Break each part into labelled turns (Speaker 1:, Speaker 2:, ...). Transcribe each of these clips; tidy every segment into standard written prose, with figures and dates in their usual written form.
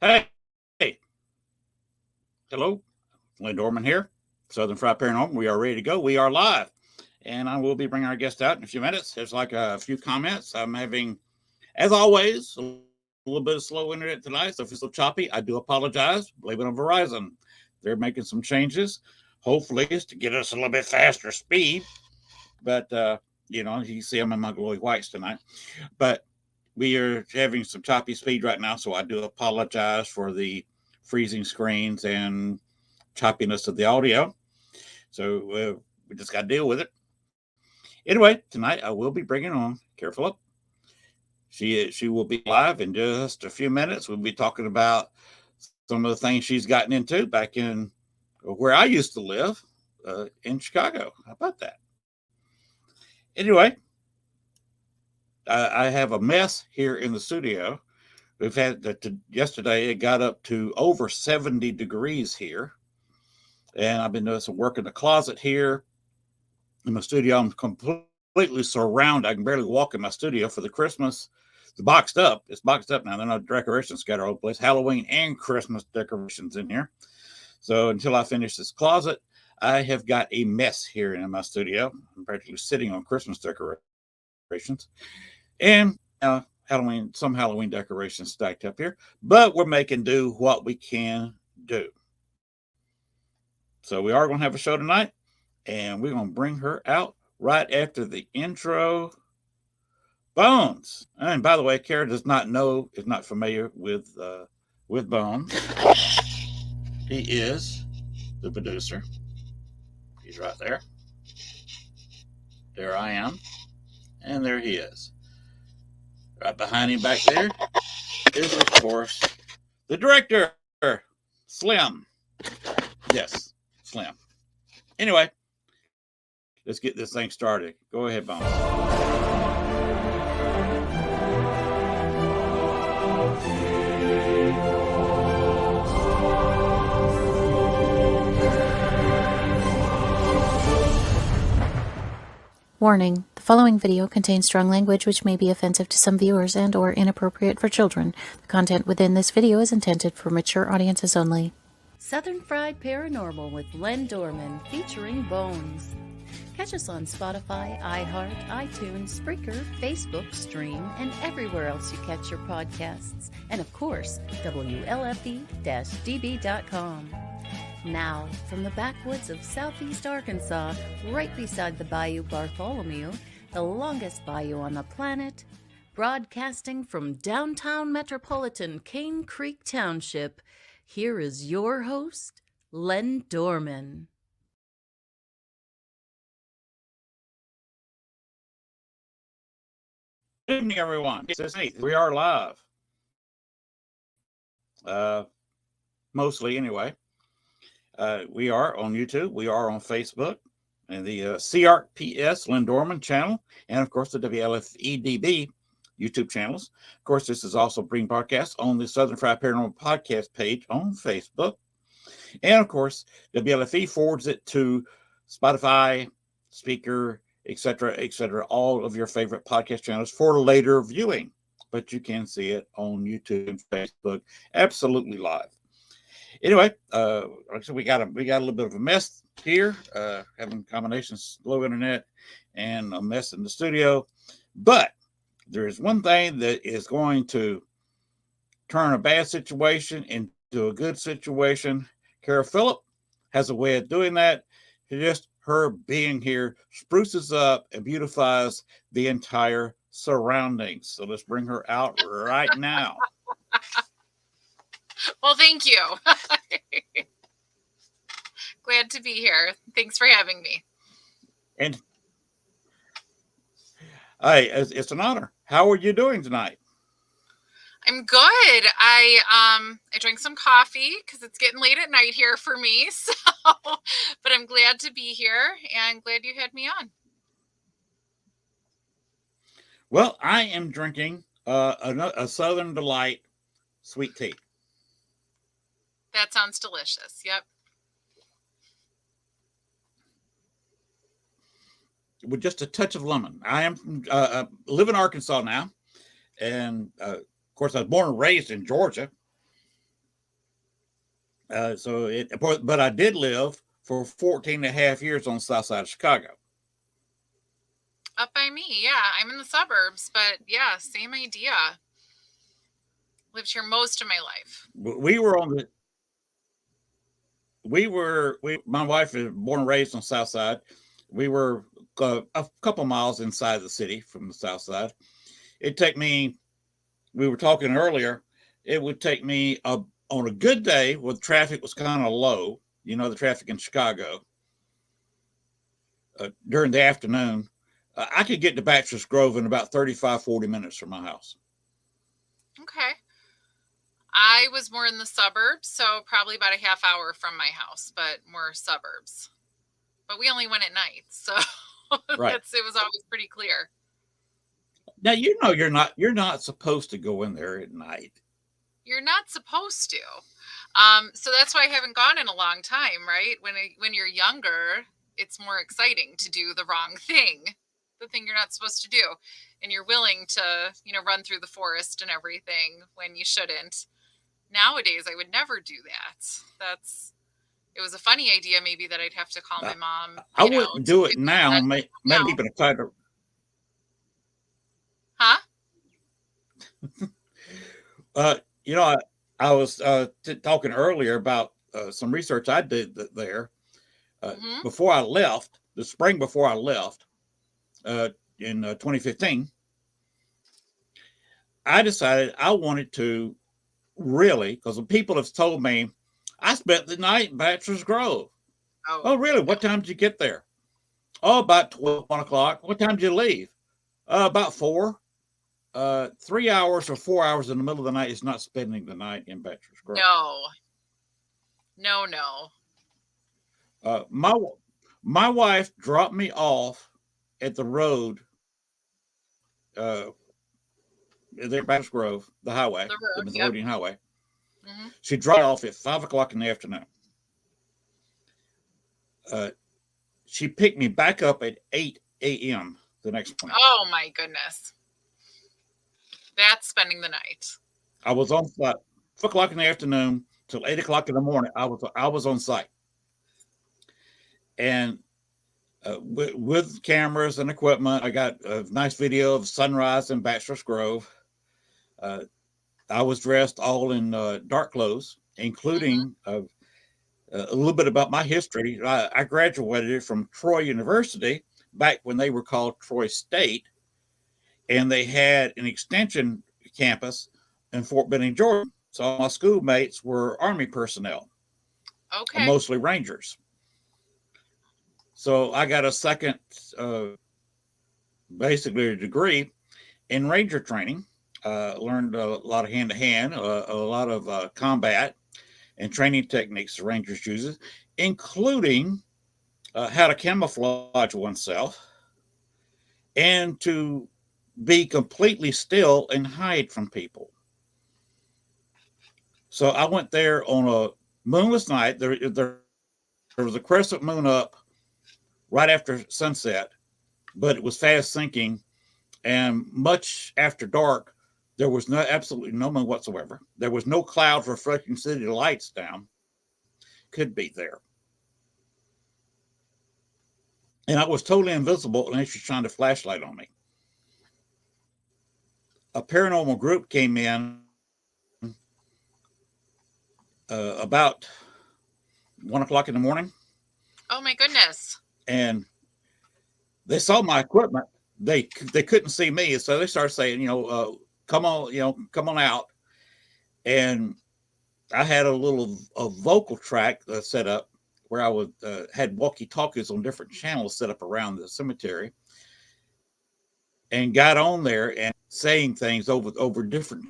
Speaker 1: Hey, hey, hello, Len Dorman here, Southern Fried Paranormal. We are ready to go. We are live, and I will be bringing our guest out in a few minutes. There's like a few comments. I'm having, as always, a little bit of slow internet tonight, so if it's a little choppy, I do apologize. Blame it on Verizon. They're making some changes. Hopefully, it's to get us a little bit faster speed. But you see, I'm in my glowy whites tonight. But we are having some choppy speed right now, so I do apologize for the freezing screens and choppiness of the audio. So we just got to deal with it. Anyway, tonight I will be bringing on Phillip. She will be live in just a few minutes. We'll be talking about some of the things she's gotten into back in where I used to live in Chicago. How about that? Anyway, I have a mess here in the studio. We've had yesterday, it got up to over 70 degrees here. And I've been doing some work in the closet here in my studio. I'm completely surrounded. I can barely walk in my studio for the Christmas. It's boxed up. It's boxed up now. There are no decorations scattered all over the place. Halloween and Christmas decorations in here. So until I finish this closet, I have got a mess here in my studio. I'm practically sitting on Christmas decorations. And some Halloween decorations stacked up here. But we're making do what we can do. So we are going to have a show tonight, and we're going to bring her out right after the intro. Bones. And by the way, Kara is not familiar with Bones. He is the producer. He's right there. There I am. And there he is. Right behind him back there is, of course, the director, Slim. Yes. Slim. Anyway, let's get this thing started. Go ahead, Bones.
Speaker 2: Warning, the following video contains strong language which may be offensive to some viewers and or inappropriate for children. The content within this video is intended for mature audiences only.
Speaker 3: Southern Fried Paranormal with Len Dorman featuring Bones. Catch us on Spotify, iHeart, iTunes, Spreaker, Facebook, Stream, and everywhere else you catch your podcasts. And of course, WLFE-DB.com. Now, from the backwoods of southeast Arkansas, right beside the Bayou Bartholomew, the longest bayou on the planet, broadcasting from downtown metropolitan Cane Creek Township, here is your host, Len Dorman.
Speaker 1: Good evening, everyone. We are live. Mostly, anyway. We are on YouTube. We are on Facebook and the CRPS Len Dorman channel, and of course the WLFEDB YouTube channels. Of course, this is also being broadcast on the Southern Fried Paranormal podcast page on Facebook. And of course, WLFE forwards it to Spotify, Speaker, etc., all of your favorite podcast channels for later viewing. But you can see it on YouTube and Facebook absolutely live. Anyway, like I said, we got a little bit of a mess here, having combinations, slow internet, and a mess in the studio. But there is one thing that is going to turn a bad situation into a good situation. Phillip has a way of doing that. Just her being here spruces up and beautifies the entire surroundings. So let's bring her out right now.
Speaker 4: Well, thank you. Glad to be here. Thanks for having me.
Speaker 1: And hey, it's an honor. How are you doing tonight?
Speaker 4: I'm good. I drank some coffee because it's getting late at night here for me. So, but I'm glad to be here and glad you had me on.
Speaker 1: Well, I am drinking a Southern Delight sweet tea.
Speaker 4: That sounds delicious. Yep.
Speaker 1: With just a touch of lemon. I am live in Arkansas now, and of course I was born and raised in Georgia, But I did live for 14 and a half years on the south side of Chicago.
Speaker 4: Up by me. Yeah, I'm in the suburbs, but yeah, same idea. Lived here most of my life.
Speaker 1: We were on the my wife is born and raised on the south side. We were a couple miles inside the city from the south side. It'd take me, we were talking earlier, it would take me on a good day when traffic was kind of low, the traffic in Chicago, during the afternoon, I could get to Bachelor's Grove in about 35, 40 minutes from my house.
Speaker 4: Okay. I was more in the suburbs, so probably about a half hour from my house, but more suburbs. But we only went at night, so
Speaker 1: Right.
Speaker 4: it was always pretty clear.
Speaker 1: Now you're not supposed to go in there at night.
Speaker 4: You're not supposed to. So that's why I haven't gone in a long time, right? When you're younger, it's more exciting to do the wrong thing, the thing you're not supposed to do, and you're willing to, run through the forest and everything when you shouldn't. Nowadays, I would never do that. It was a funny idea, maybe, that I'd have to call my mom.
Speaker 1: I wouldn't do it now. Maybe keeping a tighter.
Speaker 4: Huh?
Speaker 1: I was talking earlier about some research I did there before I left, the spring before I left in 2015. I decided I wanted to really, because people have told me, I spent the night in Bachelor's Grove. Oh, really? What time did you get there? Oh, about 12, 1 o'clock. What time did you leave? About 4. 3 hours or 4 hours in the middle of the night is not spending the night in Bachelor's Grove.
Speaker 4: No.
Speaker 1: My wife dropped me off at the road, there at Bachelor's Grove, the highway, the Midlothian Highway. Mm-hmm. She dropped off at 5 o'clock in the afternoon. She picked me back up at 8 a.m. the next morning.
Speaker 4: Oh my goodness. That's spending the night.
Speaker 1: I was on site 4 o'clock in the afternoon till 8 o'clock in the morning. I was on site, and with cameras and equipment, I got a nice video of sunrise in Bachelor's Grove. I was dressed all in dark clothes, including a little bit about my history. I graduated from Troy University back when they were called Troy State. And they had an extension campus in Fort Benning, Georgia. So all my schoolmates were Army personnel, mostly Rangers. So I got a second, basically a degree in Ranger training. Learned a lot of hand-to-hand, a lot of combat and training techniques the Rangers use, including how to camouflage oneself and to be completely still and hide from people. So I went there on a moonless night. There was a crescent moon up right after sunset, but it was fast sinking. And much after dark, there was absolutely no moon whatsoever. There was no clouds reflecting city lights down. Could be there. And I was totally invisible unless she shined a flashlight on me. A paranormal group came in about 1 o'clock in the morning.
Speaker 4: Oh my goodness.
Speaker 1: And they saw my equipment. They couldn't see me. So they started saying, come on out. And I had a vocal track set up where I had walkie-talkies on different channels set up around the cemetery, and got on there and saying things over different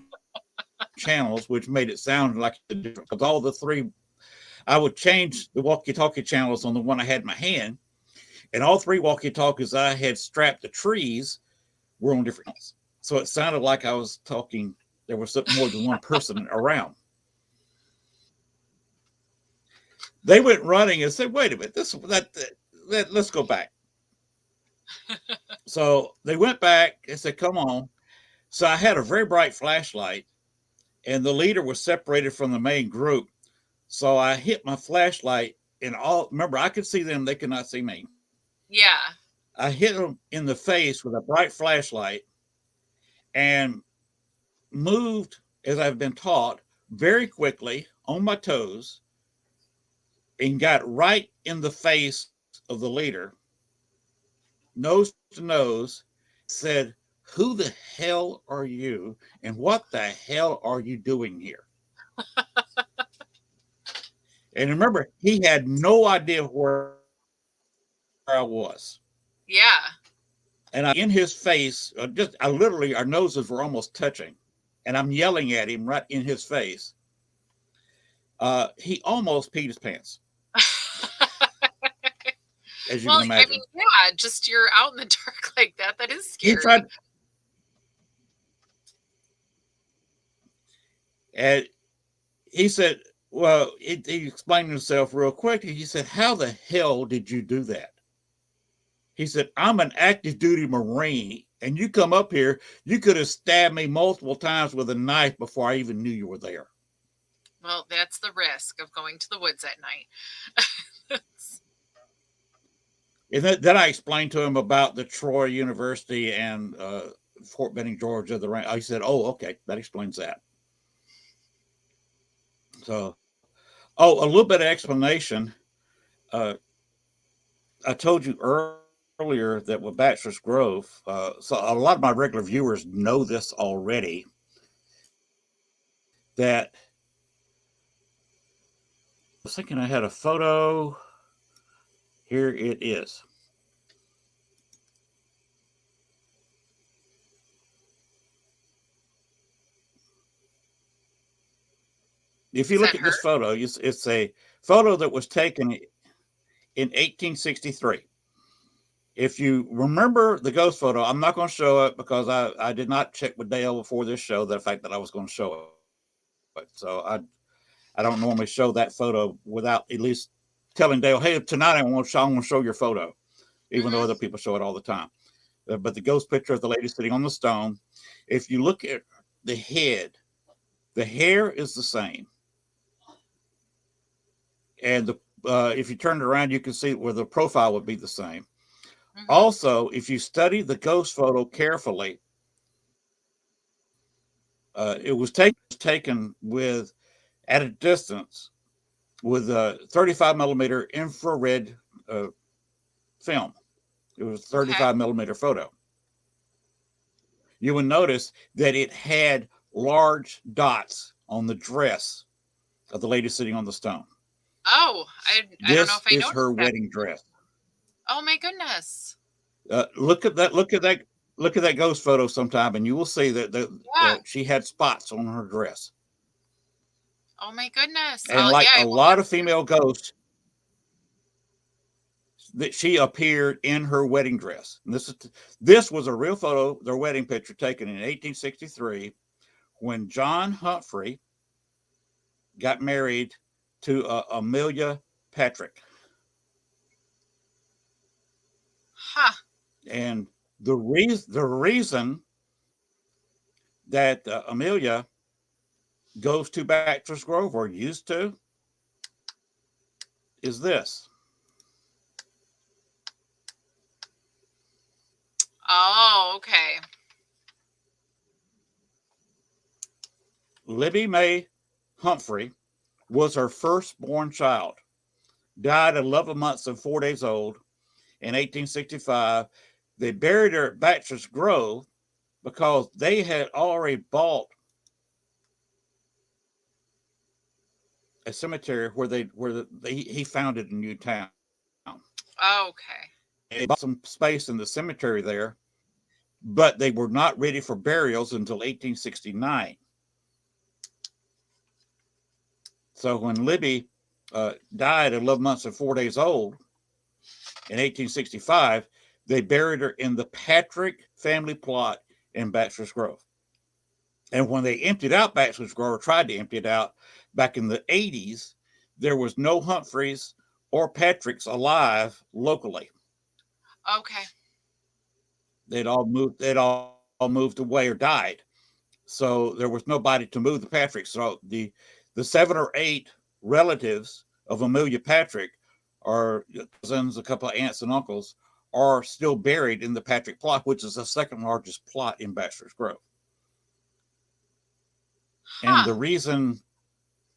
Speaker 1: channels, which made it sound like a different, because all the three, I would change the walkie-talkie channels on the one I had in my hand, and all 3 walkie-talkies I had strapped to trees were on different channels. So it sounded like I was talking, there was more than one person around. They went running and said, wait a minute, let's go back. So they went back and said, come on. So I had a very bright flashlight, and the leader was separated from the main group. So I hit my flashlight, and all remember I could see them; they could not see me.
Speaker 4: Yeah.
Speaker 1: I hit them in the face with a bright flashlight and moved as I've been taught very quickly on my toes and got right in the face of the leader, nose to nose, said, "Who the hell are you? And what the hell are you doing here?" And remember, he had no idea where I was.
Speaker 4: Yeah.
Speaker 1: And I in his face, I literally, our noses were almost touching. And I'm yelling at him right in his face. He almost peed his pants, as you
Speaker 4: Well,
Speaker 1: can
Speaker 4: I mean,
Speaker 1: imagine.
Speaker 4: yeah, just you're out in the dark like that. That is
Speaker 1: He
Speaker 4: scary.
Speaker 1: tried, and he said, well, he explained himself real quick. He said, "How the hell did you do that?" He said, "I'm an active duty Marine, and you come up here, you could have stabbed me multiple times with a knife before I even knew you were there."
Speaker 4: Well, that's the risk of going to the woods at night.
Speaker 1: And then I explained to him about the Troy University and Fort Benning, Georgia. I said, "Oh, okay, that explains that." So, oh, a little bit of explanation. Uh, I told you earlier that with Bachelor's Grove, so a lot of my regular viewers know this already. That I was thinking I had a photo. Here it is. If you
Speaker 4: Is
Speaker 1: look
Speaker 4: that
Speaker 1: at
Speaker 4: her?
Speaker 1: this photo, it's a photo that was taken in 1863. If you remember the ghost photo, I'm not going to show it because I did not check with Dale before this show the fact that I was going to show it. So I don't normally show that photo without at least telling Dale, "Hey, tonight I'm going to show your photo," even though other people
Speaker 4: Mm-hmm.
Speaker 1: show it all the time. But the ghost picture of the lady sitting on the stone, if you look at the head, the hair is the same, and if you turn it around, you can see where the profile would be the same.
Speaker 4: Mm-hmm.
Speaker 1: Also, if you study the ghost photo carefully, it was taken with at a distance with a 35 millimeter infrared uh, film. It was a
Speaker 4: Okay.
Speaker 1: 35 millimeter photo. You will notice that it had large dots on the dress of the lady sitting on the stone.
Speaker 4: Oh, I don't know if
Speaker 1: This
Speaker 4: I
Speaker 1: is
Speaker 4: noticed
Speaker 1: her
Speaker 4: that.
Speaker 1: wedding dress.
Speaker 4: Oh my goodness.
Speaker 1: Look at that! Look at that ghost photo sometime, and you will see
Speaker 4: Yeah.
Speaker 1: she had spots on her dress.
Speaker 4: Oh my goodness.
Speaker 1: And
Speaker 4: Yeah,
Speaker 1: like
Speaker 4: I
Speaker 1: a
Speaker 4: will
Speaker 1: lot
Speaker 4: have
Speaker 1: of female ghosts, that she appeared in her wedding dress. And this was a real photo, their wedding picture taken in 1863 when John Humphrey got married to Amelia Patrick.
Speaker 4: huh.
Speaker 1: And the reason that Amelia goes to Bachelor's Grove or used to is this.
Speaker 4: Oh, okay.
Speaker 1: Libby May Humphrey was her firstborn child, died at 11 months and 4 days old in 1865. They buried her at Bachelor's Grove because they had already bought a cemetery he founded a new town.
Speaker 4: Okay.
Speaker 1: They bought some space in the cemetery there, but they were not ready for burials until 1869. So when Libby died at 11 months and 4 days old in 1865, they buried her in the Patrick family plot in Bachelor's Grove. And when they emptied out Bachelor's Grove, or tried to empty it out back in the 80s, there was no Humphreys or Patricks alive locally.
Speaker 4: Okay.
Speaker 1: They'd all moved away or died. So there was nobody to move the Patricks. So the 7 or 8 relatives of Amelia Patrick, our cousins, a couple of aunts and uncles, are still buried in the Patrick plot, which is the second largest plot in Bachelor's Grove. And
Speaker 4: Huh.
Speaker 1: the reason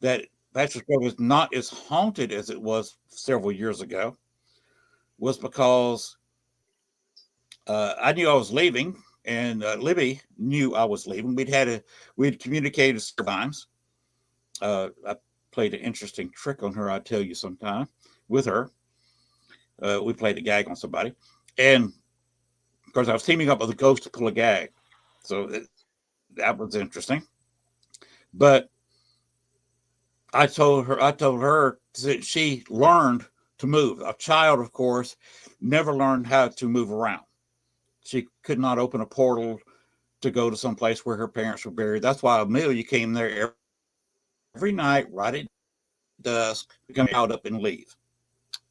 Speaker 1: that Bachelor's Grove is not as haunted as it was several years ago was because I knew I was leaving, and Libby knew I was leaving. We'd communicated several times. I played an interesting trick on her. I'll tell you sometime with her. We played a gag on somebody, and of course I was teaming up with a ghost to pull a gag, so that was interesting. But I told her that she learned to move. A child, of course, never learned how to move around. She could not open a portal to go to some place where her parents were buried. That's why Amelia came there every night, right at dusk, to come out up and leave.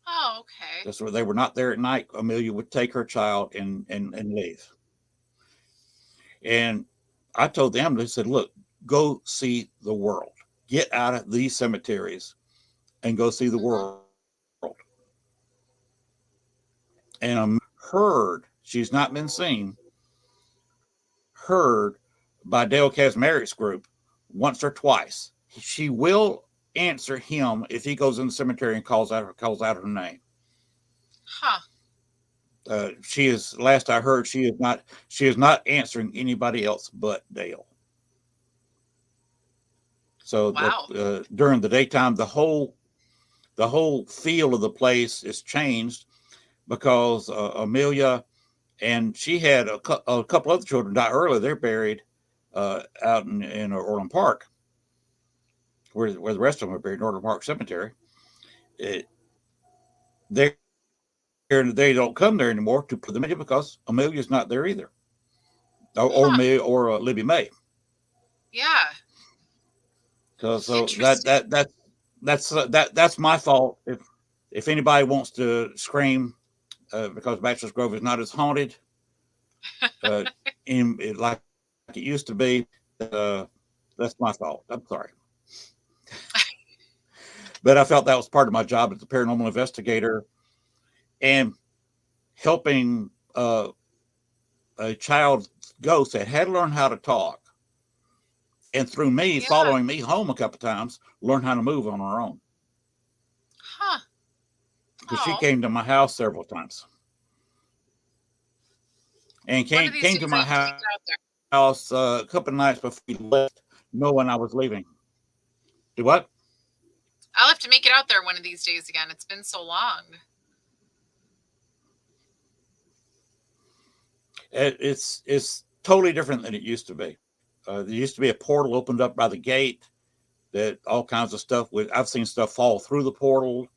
Speaker 4: Oh, okay.
Speaker 1: That's where they were not there at night. Amelia would take her child and leave. And I told them, they said, look, go see the world. Get out of these cemeteries and go see the world. And I'm heard, she's not been seen, heard by Dale Kazmarik's group once or twice. She will answer him if he goes in the cemetery and calls out her name.
Speaker 4: Huh.
Speaker 1: She is, last I heard, she is not answering anybody else but Dale. So
Speaker 4: Wow.
Speaker 1: During the daytime, the whole feel of the place is changed because Amelia, and she had a couple other children die early. They're buried out in Orland Park, where the rest of them are buried in Orland Park Cemetery. They don't come there anymore to put them in because Amelia's not there either, or me or Libby May.
Speaker 4: Yeah.
Speaker 1: So that's my fault. If anybody wants to scream because Bachelor's Grove is not as haunted like it used to be, that's my fault. I'm sorry. But I felt that was part of my job as a paranormal investigator, and helping a child ghost that had learned how to talk, and through me following me home a couple times, learn how to move on her own.
Speaker 4: Huh.
Speaker 1: Because she came to my house several times, and came to my house a couple of nights before we left, knowing I was leaving. Do what?
Speaker 4: I'll have to make it out there one of these days again. It's been so long.
Speaker 1: It's totally different than it used to be. There used to be a portal opened up by the gate that all kinds of stuff. I've seen stuff fall through the portal,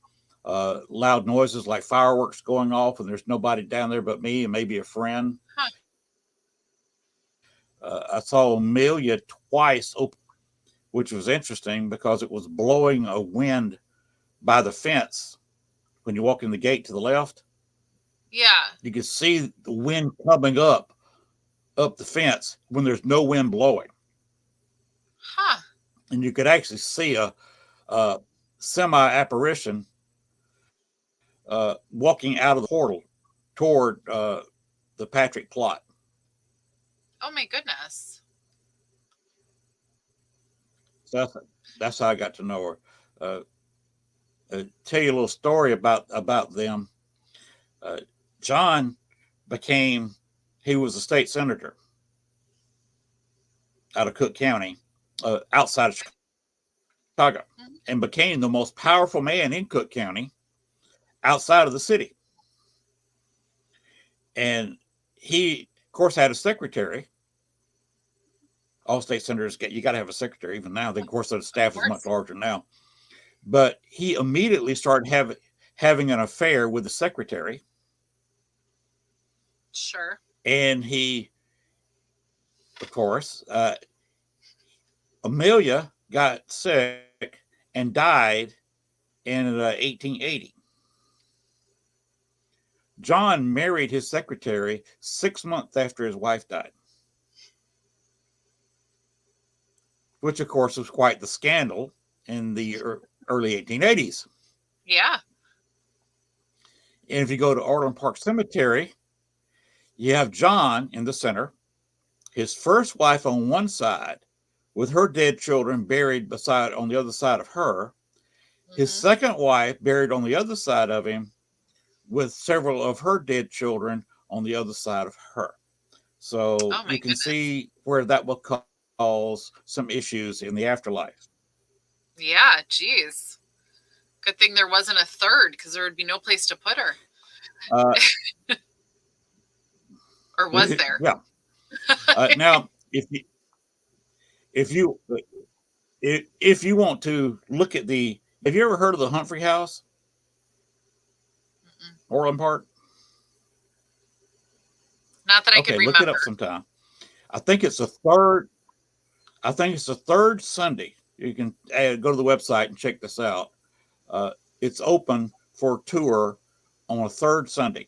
Speaker 1: loud noises like fireworks going off, and there's nobody down there but me and maybe a friend.
Speaker 4: Huh.
Speaker 1: I saw Amelia twice open, which was interesting because it was blowing a wind by the fence. When you walk in the gate to the left, you can see the wind coming up the fence when there's no wind blowing.
Speaker 4: Huh.
Speaker 1: And you could actually see a semi-apparition walking out of the portal toward the Patrick plot.
Speaker 4: Oh my goodness.
Speaker 1: So that's how I got to know her. Tell you a little story about them. John he was a state senator out of Cook County, outside of Chicago, and became the most powerful man in Cook County outside of the city. And he, of course, had a secretary. All state senators you got to have a secretary even now. Of course, the staff is much larger now. But he immediately started having an affair with the secretary.
Speaker 4: Sure.
Speaker 1: And he, of course, Amelia got sick and died in 1880. John married his secretary 6 months after his wife died, which, of course, was quite the scandal in the early 1880s.
Speaker 4: Yeah.
Speaker 1: And if you go to Orland Park Cemetery, you have John in the center, his first wife on one side, with her dead children buried beside on the other side of her. His
Speaker 4: Mm-hmm.
Speaker 1: second wife buried on the other side of him, with several of her dead children on the other side of her. So
Speaker 4: Oh my
Speaker 1: you can
Speaker 4: goodness.
Speaker 1: see where that will cause some issues in the afterlife.
Speaker 4: Yeah, geez. Good thing there wasn't a third, because there would be no place to put her.
Speaker 1: Uh,
Speaker 4: Or was there?
Speaker 1: yeah. Now, if you if you want to look at the, have you ever heard of the Humphrey House,
Speaker 4: Mm-mm.
Speaker 1: Orland Park?
Speaker 4: Not that I could
Speaker 1: Okay, look it
Speaker 4: remember.
Speaker 1: up sometime. I think it's the third. I think it's the third Sunday. You can go to the website and check this out. Uh, it's open for tour on a third Sunday.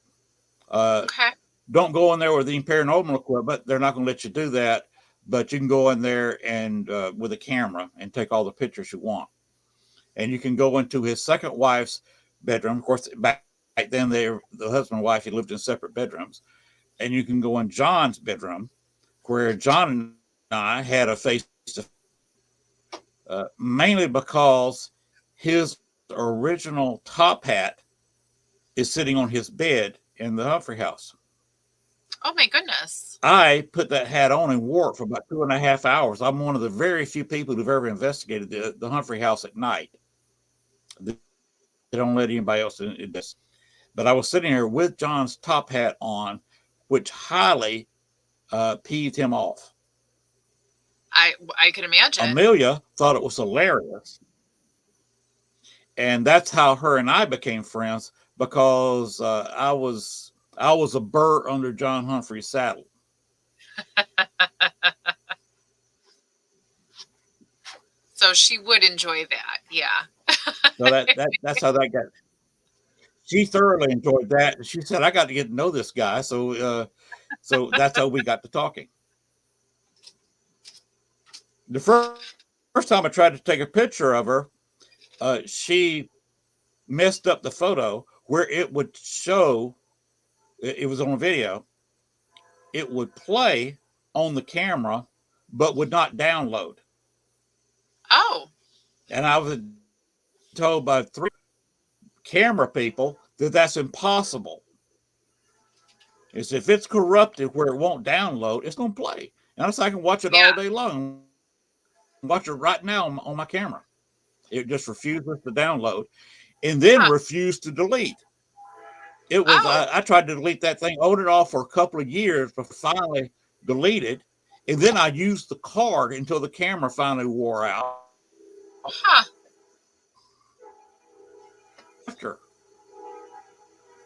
Speaker 1: Uh,
Speaker 4: Okay.
Speaker 1: don't go in there with any paranormal equipment. They're not going to let you do that. But you can go in there and with a camera and take all the pictures you want. And you can go into his second wife's bedroom. Of course, back then, the husband and wife, he lived in separate bedrooms. And you can go in John's bedroom, where John and I had a face to, mainly because his original top hat is sitting on his bed in the Humphrey house.
Speaker 4: Oh my goodness.
Speaker 1: I put that hat on and wore it for about 2.5 hours. I'm one of the very few people who've ever investigated the Humphrey house at night. They don't let anybody else in this. But I was sitting here with John's top hat on, which highly peeved him off.
Speaker 4: I could imagine.
Speaker 1: Amelia thought it was hilarious. And that's how her and I became friends, because I was a burr under John Humphrey's saddle.
Speaker 4: So she would enjoy that. Yeah.
Speaker 1: So that's how that got. She thoroughly enjoyed that, and she said, "I got to get to know this guy." So that's how we got to talking. The first time I tried to take a picture of her, she messed up the photo where it would show. It was on video. It would play on the camera, but would not download.
Speaker 4: Oh.
Speaker 1: And I was told by 3 camera people that that's impossible. Is if it's corrupted where it won't download, it's going to play. And I can watch it
Speaker 4: Yeah.
Speaker 1: all day long. Watch it right now on my camera. It just refuses to download, and then refused to delete. It was I tried to delete that thing, on and off for a couple of years, but finally deleted. And then I used the card until the camera finally wore out.
Speaker 4: Huh.
Speaker 1: After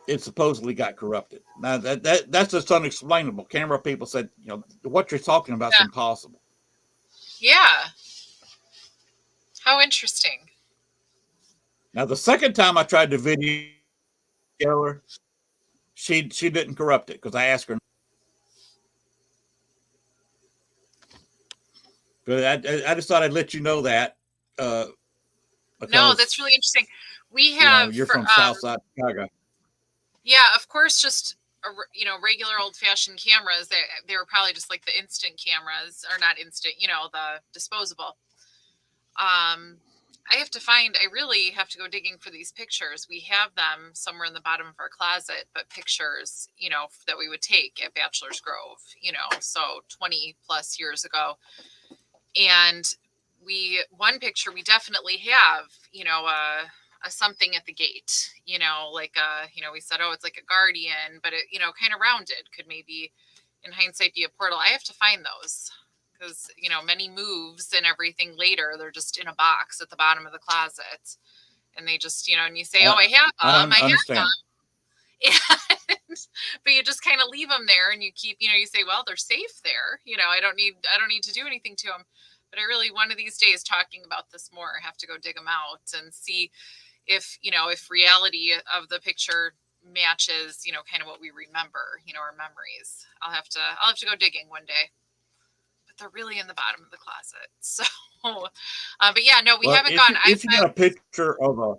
Speaker 1: it supposedly got corrupted. Now that's just unexplainable. Camera people said, what you're talking about is impossible.
Speaker 4: Yeah. How interesting.
Speaker 1: Now the second time I tried to video her, she didn't corrupt it because I asked her. But I just thought I'd let you know that.
Speaker 4: No, that's really interesting. We have
Speaker 1: you're from Southside Chicago.
Speaker 4: Yeah, of course, just regular old-fashioned cameras. They were probably just like the instant cameras, or not instant, the disposable. I really have to go digging for these pictures. We have them somewhere in the bottom of our closet, but pictures, that we would take at Bachelor's Grove, so 20 plus years ago. And one picture we definitely have, a something at the gate, we said, oh, it's like a guardian, but it, kind of rounded, could maybe in hindsight be a portal. I have to find those, because many moves and everything later, they're just in a box at the bottom of the closet, and they just and you say, oh, I have them, I understand. And, but you just kind of leave them there, and you keep you say, well, they're safe there, I don't need to do anything to them. But I really, one of these days, talking about this more, I have to go dig them out and see if if reality of the picture matches kind of what we remember, our memories. I'll have to go digging one day. But they're really in the bottom of the closet. So, but yeah, no, we
Speaker 1: Well,
Speaker 4: haven't gone.
Speaker 1: if you got a picture of a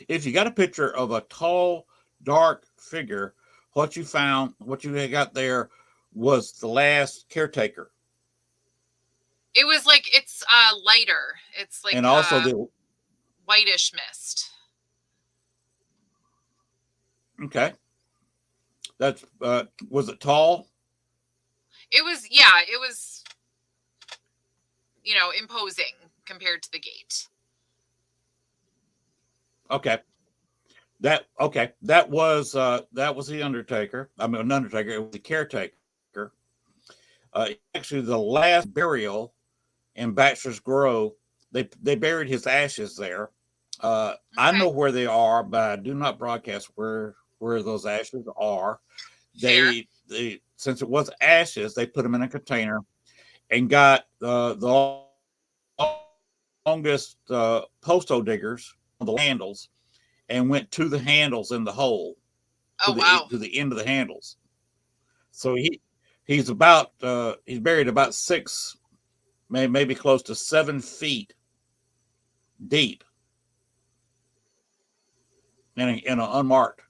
Speaker 1: if you got a picture of a tall, dark figure, what you found, what you had got there, was the last caretaker,
Speaker 4: It was like it's lighter. It's like
Speaker 1: and also the
Speaker 4: whitish mist.
Speaker 1: okay. That's was it tall?
Speaker 4: It was, yeah, it was, imposing compared to the gate.
Speaker 1: Okay. That was the undertaker. I mean, an undertaker. It was the caretaker. Actually, the last burial in Bachelor's Grove, they buried his ashes there. I know
Speaker 4: Okay.
Speaker 1: where they are, but I do not broadcast where those ashes are.
Speaker 4: Fair.
Speaker 1: They since it was ashes, they put them in a container and got the longest postal diggers on the handles and went to the handles in the hole
Speaker 4: Oh, wow.
Speaker 1: to the end of the handles. So he's about he's buried about 6, maybe close to 7 feet deep in an unmarked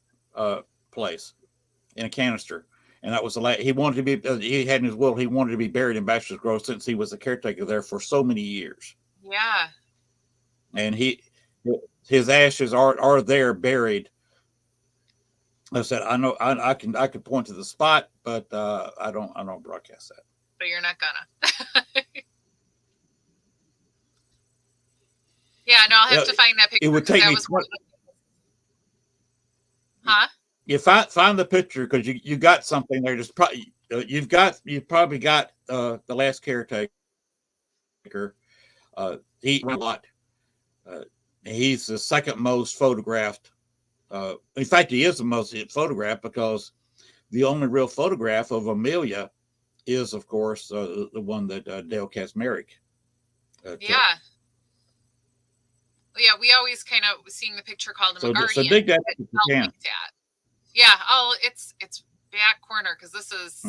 Speaker 1: place in a canister. And that was the last. He wanted to be. He had in his will. He wanted to be buried in Bachelor's Grove since he was the caretaker there for so many years.
Speaker 4: Yeah.
Speaker 1: And his ashes are there buried. I said, I know I can point to the spot, but I don't broadcast that.
Speaker 4: But you're not gonna. Yeah, no, I'll have to find that picture.
Speaker 1: It would take
Speaker 4: that
Speaker 1: me
Speaker 4: was
Speaker 1: 20,
Speaker 4: Huh?
Speaker 1: you find the picture because you got something there. Just probably you've probably got the last caretaker. He a lot. He's the second most photographed. In fact, he is the most photographed because the only real photograph of Amelia is, of course, the one that Dale Kaczmarek took.
Speaker 4: Yeah. Yeah, we always kind of seeing the picture called him a guardian.
Speaker 1: So dig that
Speaker 4: It
Speaker 1: if you
Speaker 4: felt
Speaker 1: can.
Speaker 4: like that. Yeah. Oh, it's back corner because this is,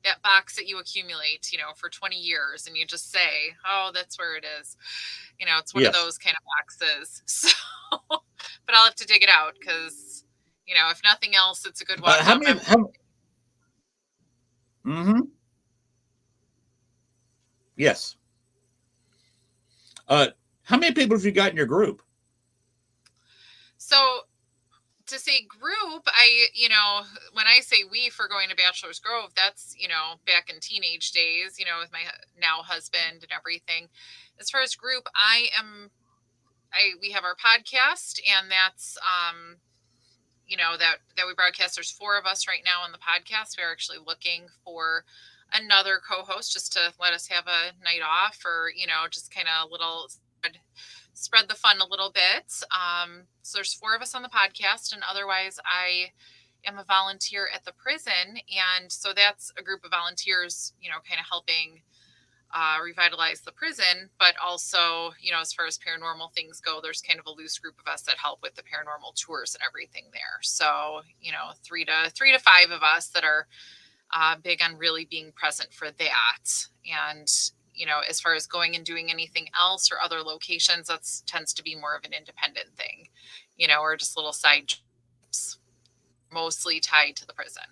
Speaker 4: that box that you accumulate, for 20 years, and you just say, "Oh, that's where it is." It's one of
Speaker 1: Yes.
Speaker 4: those kind of boxes. So, but I'll have to dig it out because, if nothing else, it's a good walk
Speaker 1: How
Speaker 4: down
Speaker 1: many?
Speaker 4: memory.
Speaker 1: Yes. How many people have you got in your group?
Speaker 4: So to say group, when I say we for going to Bachelor's Grove, that's, back in teenage days, with my now husband and everything. As far as group, we have our podcast, and that's, that we broadcast. There's 4 of us right now on the podcast. We're actually looking for another co-host just to let us have a night off, or, just kind of a little spread the fun a little bit. So there's 4 of us on the podcast, and otherwise I am a volunteer at the prison. And so that's a group of volunteers, kind of helping revitalize the prison, but also, as far as paranormal things go, there's kind of a loose group of us that help with the paranormal tours and everything there. So, 3 to 5 of us that are big on really being present for that. And, as far as going and doing anything else or other locations, that tends to be more of an independent thing, or just little side trips, mostly tied to the prison.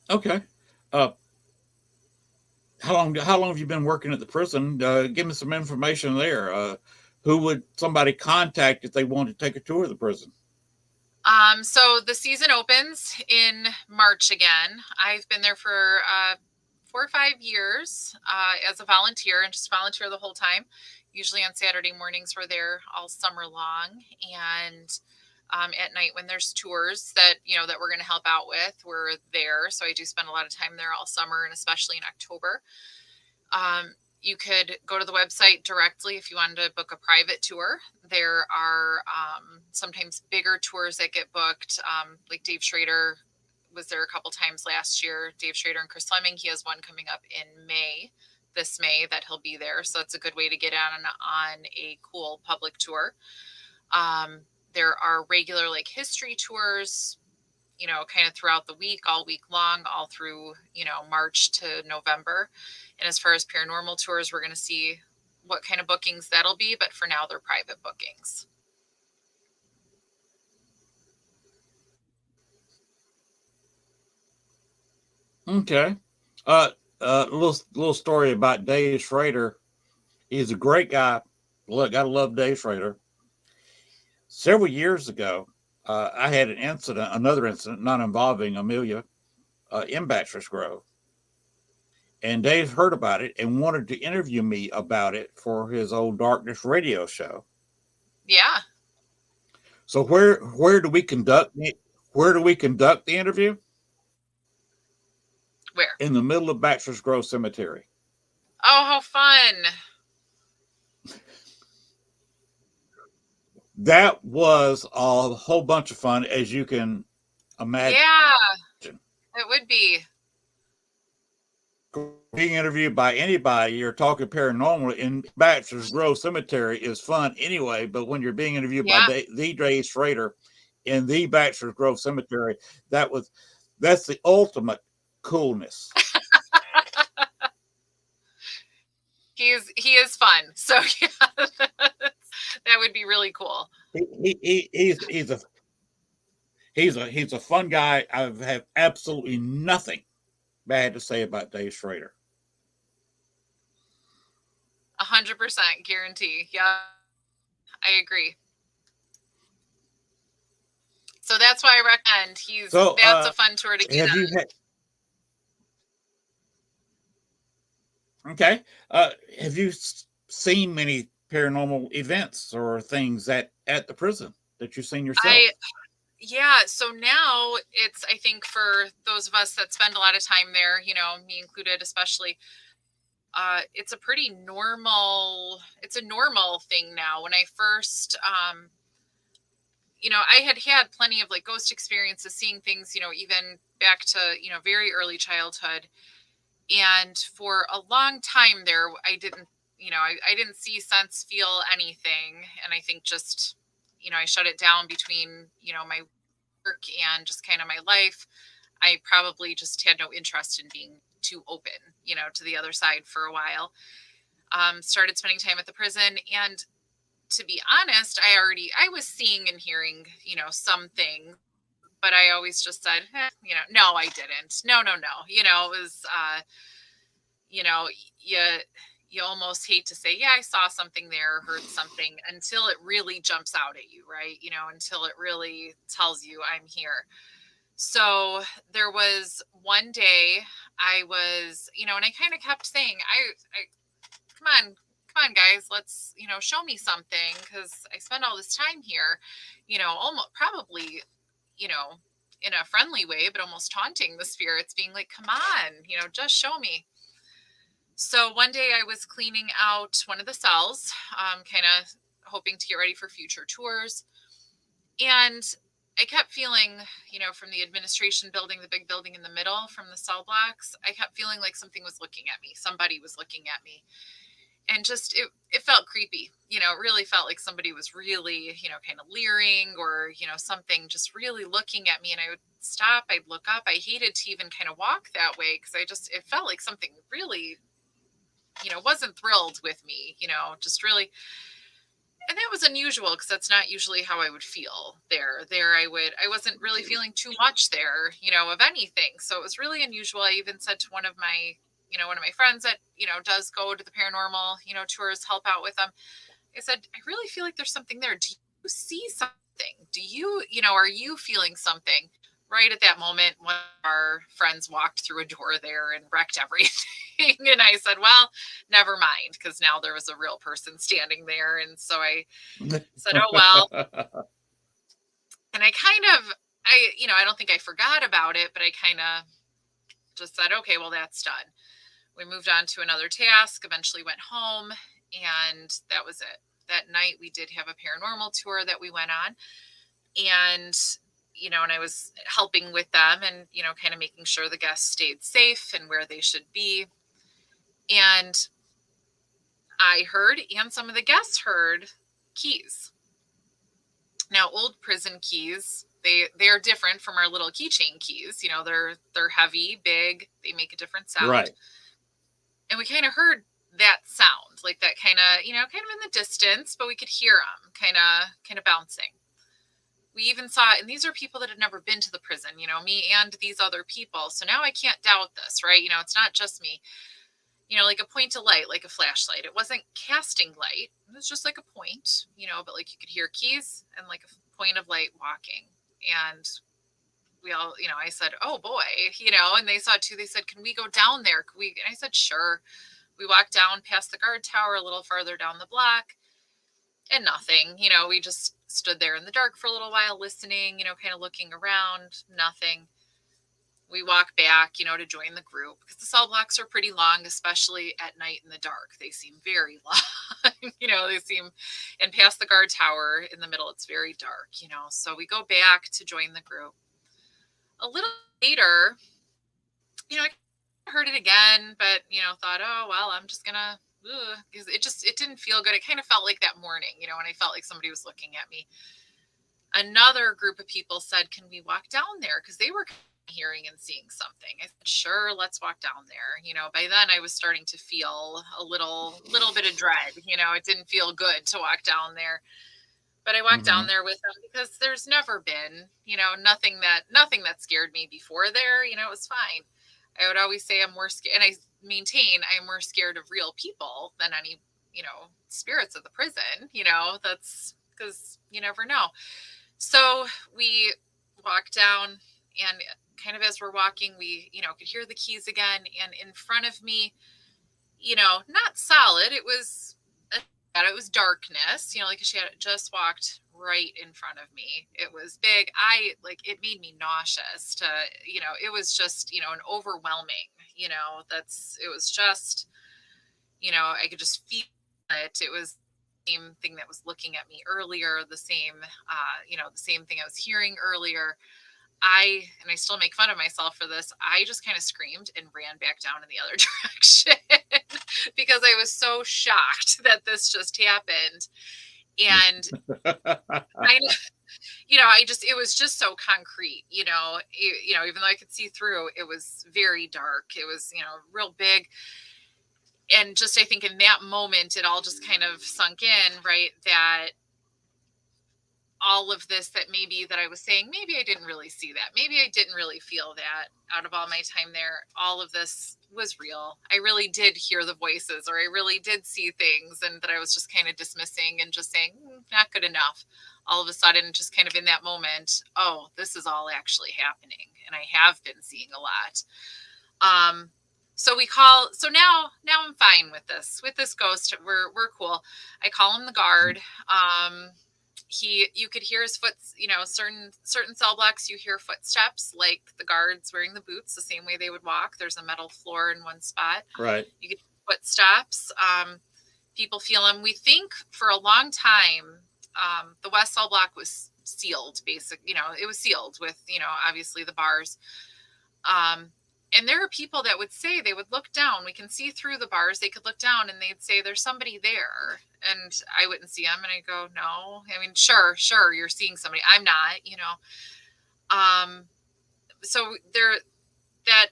Speaker 1: Okay. How long have you been working at the prison? Give me some information there. Who would somebody contact if they wanted to take a tour of the prison?
Speaker 4: So the season opens in March again. I've been there for 4 or 5 years as a volunteer, and just volunteer the whole time. Usually on Saturday mornings, we're there all summer long, and at night when there's tours that that we're going to help out with, we're there. So I do spend a lot of time there all summer, and especially in October. You could go to the website directly if you wanted to book a private tour. There are sometimes bigger tours that get booked. Like Dave Schrader was there a couple times last year. Dave Schrader and Chris Fleming, he has one coming up in this May that he'll be there. So it's a good way to get on a cool public tour. There are regular like history tours, kind of throughout the week, all week long, all through, March to November. And as far as paranormal tours, we're going to see what kind of bookings that'll be. But for now, they're private bookings.
Speaker 1: Okay. Little story about Dave Schrader. He's a great guy. Look, gotta love Dave Schrader. Several years ago, I had another incident, not involving Amelia, in Bachelor's Grove. And Dave heard about it and wanted to interview me about it for his old Darkness radio show.
Speaker 4: Yeah.
Speaker 1: So where do we conduct the interview?
Speaker 4: Where?
Speaker 1: In the middle of Bachelor's Grove Cemetery.
Speaker 4: Oh, how fun.
Speaker 1: That was a whole bunch of fun, as you can imagine.
Speaker 4: Yeah, it would be.
Speaker 1: Being interviewed by anybody or talking paranormal in Bachelor's Grove Cemetery is fun anyway, but when you're being interviewed by the Dave Schrader in the Bachelor's Grove Cemetery, that's the ultimate coolness.
Speaker 4: He is fun. So yeah, that would be really cool.
Speaker 1: He's a fun guy. I have absolutely nothing bad to say about Dave Schrader.
Speaker 4: 100% guarantee. Yeah, I agree. So that's why I recommend that's a fun tour to get on.
Speaker 1: Okay. Have you seen many paranormal events or things at the prison that you've seen yourself?
Speaker 4: Yeah. So now I think for those of us that spend a lot of time there, me included, especially, it's a pretty normal thing now. When I first, I had plenty of like ghost experiences, seeing things, even back to, very early childhood. And for a long time there, I didn't, I didn't see, sense, feel anything. And I think just, I shut it down between, my work and just kind of my life. I probably just had no interest in being too open, to the other side for a while. Started spending time at the prison. And to be honest, I was seeing and hearing, some things, but I always just said, no, I didn't. No. It was, you almost hate to say, yeah, I saw something there, heard something, until it really jumps out at you, right? Until it really tells you I'm here. So there was one day I was, and I kind of kept saying, come on, guys, let's, show me something, because I spend all this time here, almost probably, in a friendly way, but almost taunting the spirits, being like, come on, just show me. So one day I was cleaning out one of the cells, kind of hoping to get ready for future tours. And I kept feeling, from the administration building, the big building in the middle, from the cell blocks, I kept feeling like something was looking at me. Somebody was looking at me. And just, it felt creepy. It really felt like somebody was really, kind of leering, or, something just really looking at me. And I would stop, I'd look up. I hated to even kind of walk that way, because it felt like something really, wasn't thrilled with me, just really. And that was unusual, because that's not usually how I would feel there. I wasn't really feeling too much there, of anything. So it was really unusual. I even said to one of my friends that, does go to the paranormal, tours, help out with them. I said, I really feel like there's something there. Do you see something? Do you, are you feeling something? Right at that moment, one of our friends walked through a door there and wrecked everything. And I said, well, never mind, because now there was a real person standing there. And so I said, oh, well. And I don't think I forgot about it, but I kind of just said, okay, well, that's done. We moved on to another task, eventually went home, and that was it. That night we did have a paranormal tour that we went on, and and I was helping with them, and, kind of making sure the guests stayed safe and where they should be. And I heard, and some of the guests heard, keys. Now, old prison keys, they're different from our little keychain keys. You know, they're heavy, big, they make a different sound.
Speaker 1: Right.
Speaker 4: And we kind of heard that sound, like that kind of, you know, kind of in the distance, but we could hear them kind of bouncing. We even saw, and these are people that had never been to the prison, you know, me and these other people. So now I can't doubt this, right? You know, it's not just me. You know, like a point of light, like a flashlight. It wasn't casting light. It was just like a point, you know, but like you could hear keys and like a point of light walking. And we all, you know, I said, oh boy, you know, and they saw it too. They said, can we go down there? Could we? And I said, sure. We walked down past the guard tower a little farther down the block and nothing, you know, we just stood there in the dark for a little while listening, you know, kind of looking around, nothing. We walk back, you know, to join the group because the cell blocks are pretty long, especially at night in the dark. They seem very long, you know, they seem, and past the guard tower in the middle, it's very dark, you know. So we go back to join the group. A little later, you know, I heard it again, but, you know, thought, oh, well, I'm just going to, because it didn't feel good. It kind of felt like that morning, you know, when I felt like somebody was looking at me. Another group of people said, can we walk down there? Because they were hearing and seeing something. I said, sure, let's walk down there. You know, by then I was starting to feel a little bit of dread. You know, it didn't feel good to walk down there. But I walked down there with them because there's never been, you know, nothing that scared me before there. You know, it was fine. I would always say I'm more scared, and I maintain I'm more scared of real people than any, you know, spirits of the prison. You know, that's because you never know. So we walked down, and kind of as we're walking, we, you know, could hear the keys again. And in front of me, you know, not solid. It was darkness, you know, like she had just walked right in front of me. It was big. It made me nauseous to, you know, it was just, you know, an overwhelming, you know, it was just, you know, I could just feel it. It was the same thing that was looking at me earlier, the same, you know, the same thing I was hearing earlier. I still make fun of myself for this. I just kind of screamed and ran back down in the other direction because I was so shocked that this just happened. And you know, it was just so concrete, you know, even though I could see through, it was very dark. It was, you know, real big. And just, I think in that moment, it all just kind of sunk in, right? That all of this that I was saying, maybe I didn't really see that. Maybe I didn't really feel that out of all my time there. All of this was real. I really did hear the voices, or I really did see things, and that I was just kind of dismissing and just saying, not good enough. All of a sudden, just kind of in that moment, oh, this is all actually happening. And I have been seeing a lot. So now I'm fine with this ghost. We're cool. I call him the guard. You could hear his foot, you know, certain cell blocks, you hear footsteps, like the guards wearing the boots, the same way they would walk. There's a metal floor in one spot.
Speaker 1: Right.
Speaker 4: You get footsteps. People feel them. We think for a long time, the West cell block was sealed, you know, it was sealed with, you know, obviously the bars. And there are people that would say, they would look down. We can see through the bars. They could look down and they'd say, there's somebody there. And I wouldn't see them. And I go, no. I mean, sure, you're seeing somebody. I'm not, you know. So that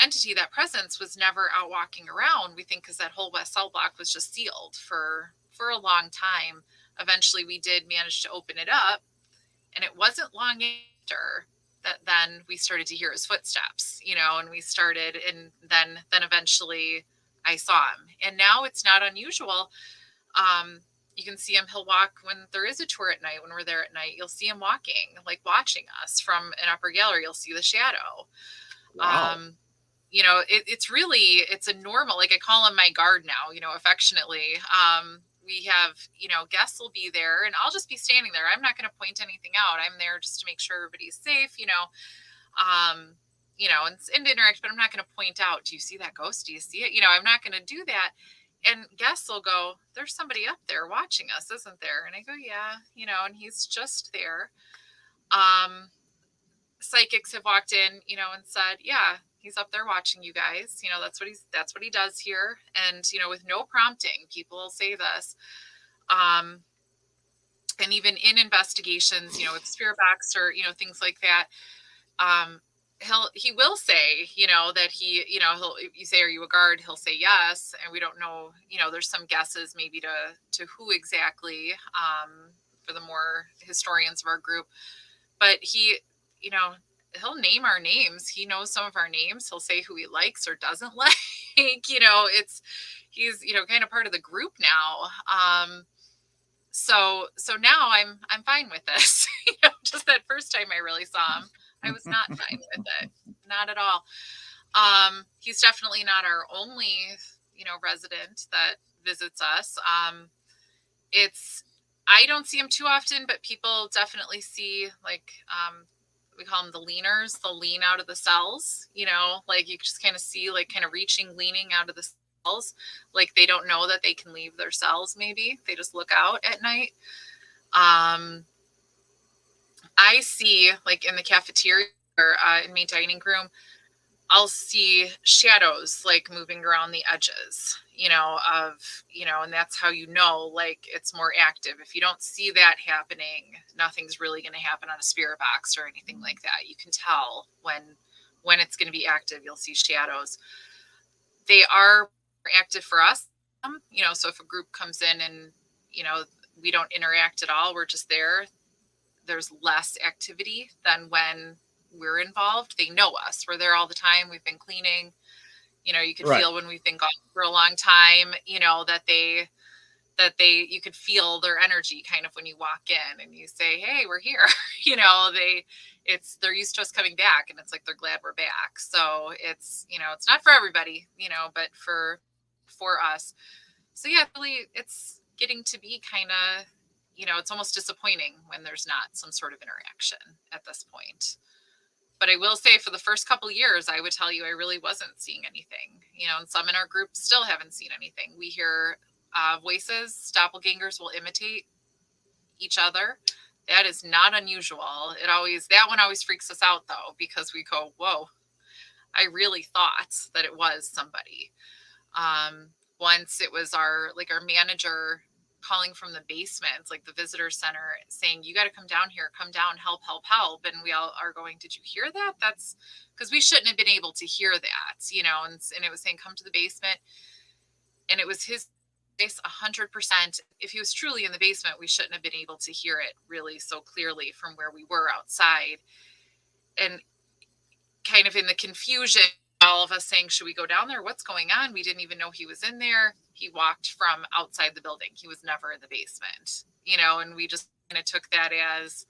Speaker 4: entity, that presence was never out walking around. We think because that whole West cell block was just sealed for a long time. Eventually, we did manage to open it up. And it wasn't long after that then we started to hear his footsteps, you know, and we started, and then eventually I saw him. And now it's not unusual. You can see him. He'll walk when there is a tour at night. When we're there at night, you'll see him walking, like watching us from an upper gallery. You'll see the shadow.
Speaker 1: Wow.
Speaker 4: You know, it's a normal, like I call him my guard now, you know, affectionately. We have, you know, guests will be there and I'll just be standing there. I'm not going to point anything out. I'm there just to make sure everybody's safe, you know, and interact, but I'm not going to point out, do you see that ghost? Do you see it? You know, I'm not going to do that. And guests will go, there's somebody up there watching us, isn't there? And I go, yeah, you know, and he's just there. Psychics have walked in, you know, and said, yeah, he's up there watching you guys. You know, that's what he does here. And, you know, with no prompting, people will say this. And even in investigations, with spirit box or, things like that, he will say, that if you say, are you a guard? He'll say yes. And we don't know, there's some guesses maybe to who exactly, for the more historians of our group, but he'll name our names. He knows some of our names. He'll say who he likes or doesn't like. He's kind of part of the group now. So now I'm fine with this. Just that first time I really saw him, I was not fine with it. Not at all. He's definitely not our only, resident that visits us. I don't see him too often, but people definitely see, like, we call them the leaners. They'll lean out of the cells, like you just kind of see, like, kind of leaning out of the cells. Like they don't know that they can leave their cells. Maybe they just look out at night. I see, like, in the cafeteria or in main dining room, I'll see shadows, like, moving around the edges, and that's how like, it's more active. If you don't see that happening, nothing's really going to happen on a spirit box or anything like that. You can tell when it's going to be active. You'll see shadows. They are active for us, so if a group comes in and, we don't interact at all, we're just there, there's less activity than when we're involved. They know us. We're there all the time. We've been cleaning. You can feel when we've been gone for a long time, you could feel their energy kind of when you walk in and you say, hey, we're here. They're used to us coming back, and it's like they're glad we're back. So it's, it's not for everybody, but for us. So yeah, really, it's getting to be kind of, it's almost disappointing when there's not some sort of interaction at this point. But I will say, for the first couple of years, I would tell you I really wasn't seeing anything, and some in our group still haven't seen anything. We hear voices. Doppelgangers will imitate each other. That is not unusual. That one always freaks us out, though, because we go, whoa, I really thought that it was somebody. Once it was our manager calling from the basement, like the visitor center, saying, you got to come down here, come down, help. And we all are going, did you hear that? That's because we shouldn't have been able to hear that, and it was saying, come to the basement. And it was his voice 100%. If he was truly in the basement, we shouldn't have been able to hear it really so clearly from where we were outside. And kind of in the confusion, all of us saying, should we go down there? What's going on? We didn't even know he was in there. He walked from outside the building. He was never in the basement, and we just kind of took that as,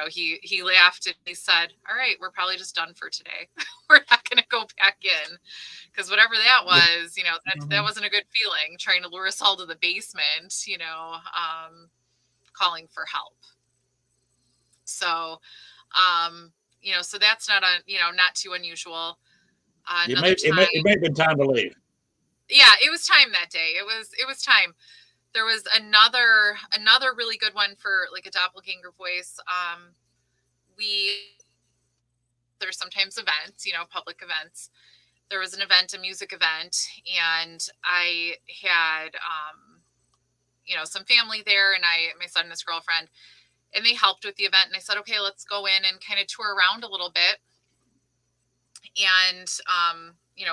Speaker 4: he laughed and he said, all right, we're probably just done for today. We're not going to go back in, because whatever that was, that wasn't a good feeling, trying to lure us all to the basement, calling for help. So, so that's not not too unusual.
Speaker 1: It may have been time to leave.
Speaker 4: Yeah, it was time that day. It was time. There was another really good one for, like, a doppelganger voice. There's sometimes events, public events. There was an event, a music event, and I had, some family there, and my son and his girlfriend, and they helped with the event. And I said, okay, let's go in and kind of tour around a little bit. And,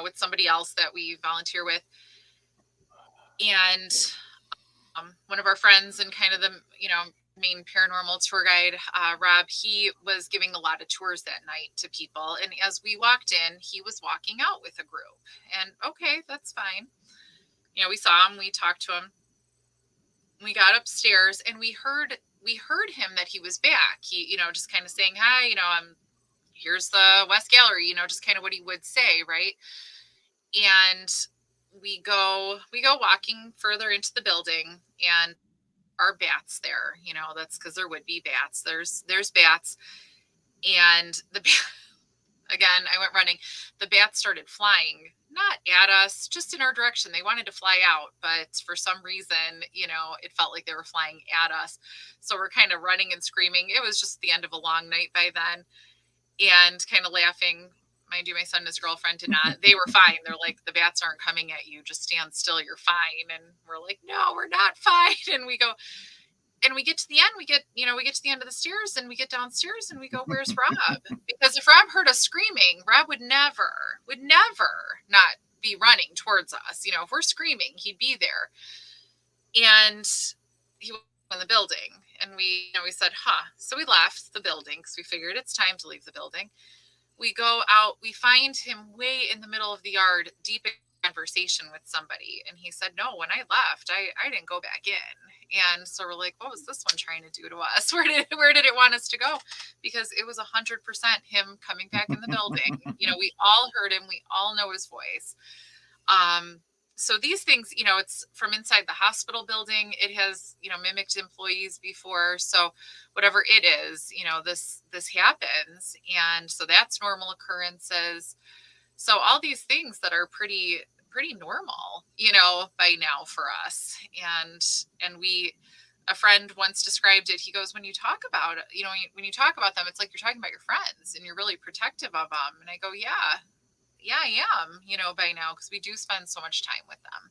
Speaker 4: with somebody else that we volunteer with. And one of our friends and kind of the, main paranormal tour guide, Rob, he was giving a lot of tours that night to people. And as we walked in, he was walking out with a group. And okay, that's fine. We saw him, we talked to him. We got upstairs and we heard him that he was back. He, just kind of saying, hi, here's the West Gallery, just kind of what he would say, right? And we go walking further into the building, and our bats there, that's because there would be bats. There's bats. And again, I went running. The bats started flying, not at us, just in our direction. They wanted to fly out, but for some reason, it felt like they were flying at us. So we're kind of running and screaming. It was just the end of a long night by then, and kind of laughing. Mind you, my son and his girlfriend did not. They were fine. They're like, the bats aren't coming at you. Just stand still. You're fine. And we're like, no, we're not fine. And we go, and we get to the end, we get to the end of the stairs, and we get downstairs, and we go, where's Rob? Because if Rob heard us screaming, Rob would never not be running towards us. If we're screaming, he'd be there. And he was in the building, and we said, so we left the building because we figured it's time to leave the building. We go out, we find him way in the middle of the yard, deep in conversation with somebody. And he said, no, when I left, I didn't go back in. And so we're like, what was this one trying to do to us? Where did it want us to go? Because it was 100% him coming back in the building. We all heard him. We all know his voice. So these things, it's from inside the hospital building. It has, mimicked employees before. So whatever it is, this happens. And so that's normal occurrences. So all these things that are pretty normal, by now for us. And a friend once described it. He goes, when you talk about it, when you talk about them, it's like you're talking about your friends and you're really protective of them. And I go, yeah, I am, by now, because we do spend so much time with them.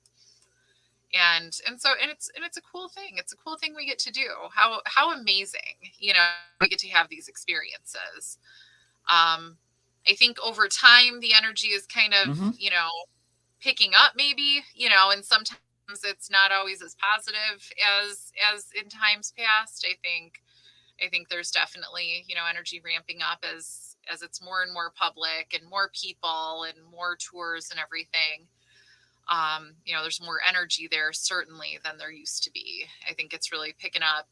Speaker 4: And it's a cool thing. It's a cool thing we get to do. How amazing, we get to have these experiences. I think over time, the energy is kind of, picking up maybe, and sometimes it's not always as positive as in times past. I think there's definitely, energy ramping up as it's more and more public and more people and more tours and everything. There's more energy there certainly than there used to be. I think it's really picking up.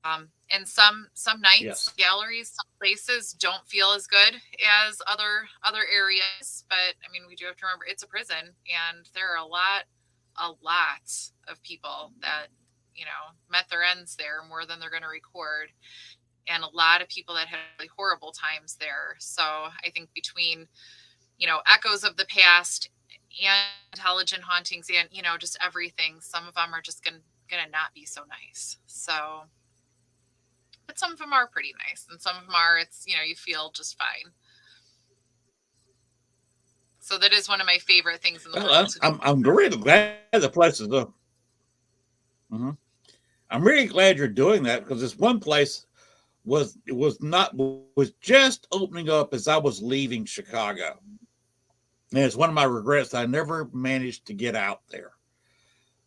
Speaker 4: And some nights,
Speaker 1: Yes.
Speaker 4: galleries, some places don't feel as good as other areas. But I mean, we do have to remember it's a prison, and there are a lot of people that, met their ends there more than they're going to record. And a lot of people that had really horrible times there. So I think between, echoes of the past and intelligent hauntings and, just everything, some of them are just going to not be so nice. So, but some of them are pretty nice, and some of them are, it's, you feel just fine. So that is one of my favorite things in the world.
Speaker 1: I'm really glad the place is up. I'm really glad you're doing that, because this one place was just opening up as I was leaving Chicago. And it's one of my regrets. I never managed to get out there.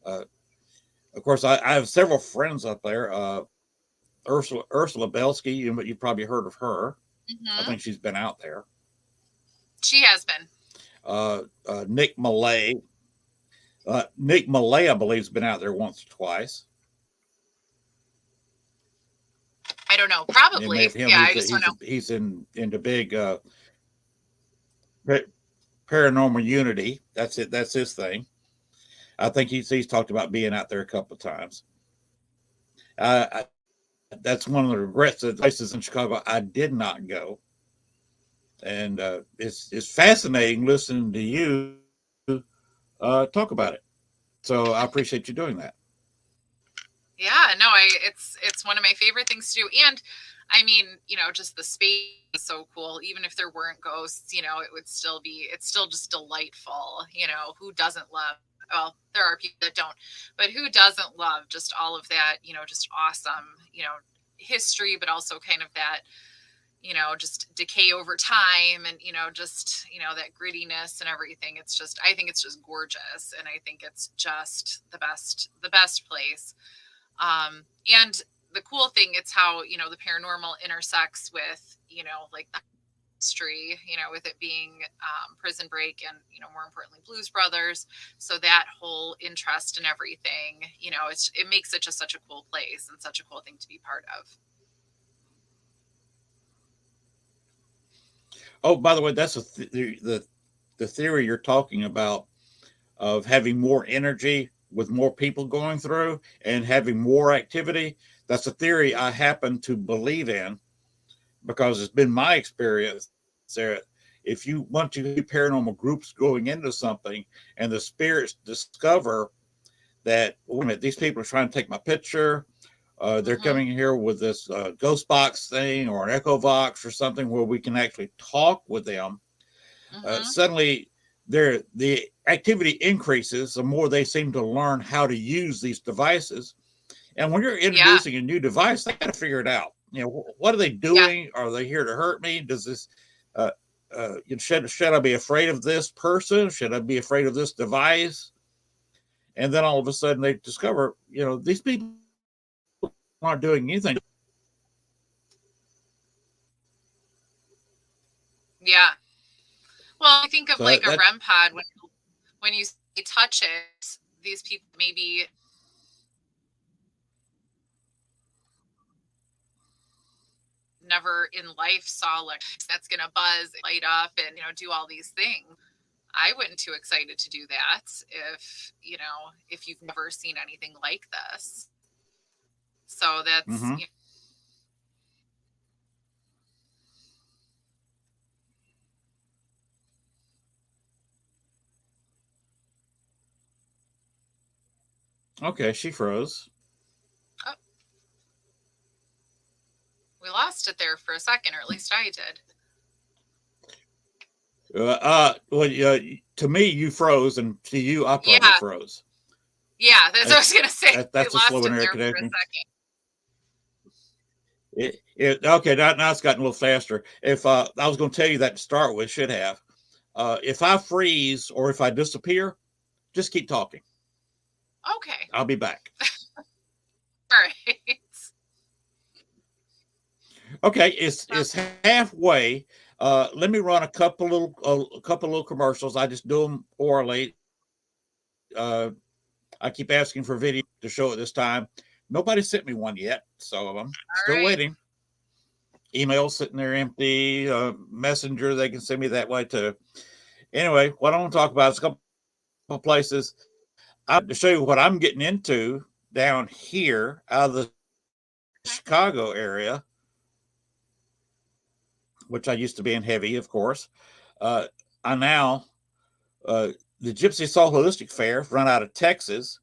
Speaker 1: Of course, I have several friends up there. Ursula Belsky, you've probably heard of her. I think she's been out there.
Speaker 4: She has been.
Speaker 1: Nick Millay. Nick Millay, I believe, has been out there once or twice.
Speaker 4: I don't know. Probably. I just don't know.
Speaker 1: He's into big paranormal unity. That's it. That's his thing. I think he's talked about being out there a couple of times. That's one of the regrets of the places in Chicago I did not go. And it's fascinating listening to you talk about it. So I appreciate you doing that.
Speaker 4: Yeah, no, it's one of my favorite things to do. And I mean, just the space is so cool. Even if there weren't ghosts, it's still just delightful. Who doesn't love, well, there are people that don't, but who doesn't love just all of that, just awesome, history, but also kind of that, just decay over time and, just, that grittiness and everything. I think it's just gorgeous. And I think it's just the best place. And the cool thing, it's how, the paranormal intersects with, like the history, with it being Prison Break and, more importantly, Blues Brothers. So that whole interest in everything, it makes it just such a cool place and such a cool thing to be part of.
Speaker 1: Oh, by the way, that's the theory you're talking about of having more energy with more people going through and having more activity. That's a theory I happen to believe in, because it's been my experience there. If you want to see paranormal groups going into something and the spirits discover that, wait a minute, these people are trying to take my picture, they're coming here with this ghost box thing or an echo box or something where we can actually talk with them, suddenly the activity increases the more they seem to learn how to use these devices. And when you're
Speaker 4: Yeah.
Speaker 1: introducing a new device, they got to figure it out. What are they
Speaker 4: Yeah.
Speaker 1: doing? Are they here to hurt me? Does this, uh, should I be afraid of this person? Should I be afraid of this device? And then all of a sudden they discover, these people aren't doing anything.
Speaker 4: Yeah. Well, I think of
Speaker 1: So
Speaker 4: like a
Speaker 1: that
Speaker 4: REM pod when you touch it, these people maybe never in life saw like that's gonna buzz, light up, and do all these things. I wouldn't too excited to do that if you've never seen anything like this. So that's
Speaker 1: mm-hmm. Okay, she froze.
Speaker 4: oh, we lost it there for a second, or at least I did.
Speaker 1: Well, to me, you froze, and to you, I probably
Speaker 4: Yeah,
Speaker 1: froze.
Speaker 4: yeah, that's what I was gonna say. We
Speaker 1: That's a slow
Speaker 4: lost it
Speaker 1: internet
Speaker 4: there for a
Speaker 1: connection.
Speaker 4: second.
Speaker 1: Okay, now it's gotten a little faster. If I was going to tell you that to start with, should have. If I freeze or if I disappear, just keep talking.
Speaker 4: Okay.
Speaker 1: I'll be back.
Speaker 4: All right.
Speaker 1: Okay, it's halfway. Let me run a couple little commercials. I just do them orally. I keep asking for video to show it this time. Nobody sent me one yet, so I'm still waiting. Email sitting there empty. Messenger, they can send me that way too. Anyway, what I want to talk about is a couple of places. I have to show you what I'm getting into down here out of the Chicago area, which I used to be in heavy, of course. I now, the Gypsy Soul Holistic Fair run out of Texas.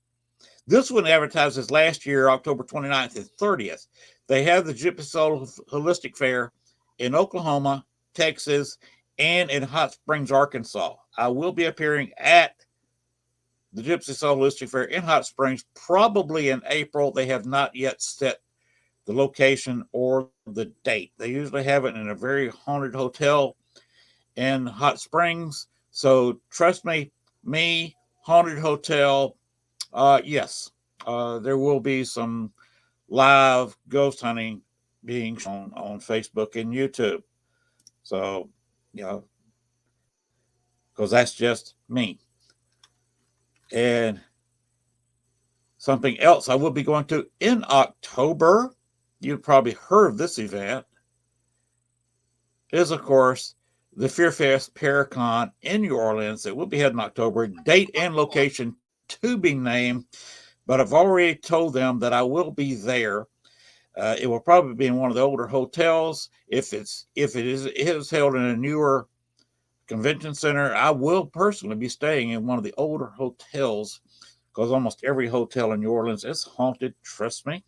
Speaker 1: This one advertises last year, October 29th and 30th. They have the Gypsy Soul Holistic Fair in Oklahoma, Texas, and in Hot Springs, Arkansas. I will be appearing at the Gypsy Soul Holistic Fair in Hot Springs, probably in April. They have not yet set the location or the date. They usually have it in a very haunted hotel in Hot Springs. So trust me, haunted hotel, yes, there will be some live ghost hunting being shown on Facebook and YouTube. So, because that's just me. And something else I will be going to in October, you've probably heard of this event, is, of course, the Fear Fest Paracon in New Orleans. It will be held in October. Date and location to be named, but I've already told them that I will be there. It will probably be in one of the older hotels. If it is held in a newer convention center, I will personally be staying in one of the older hotels, because almost every hotel in New Orleans is haunted, trust me.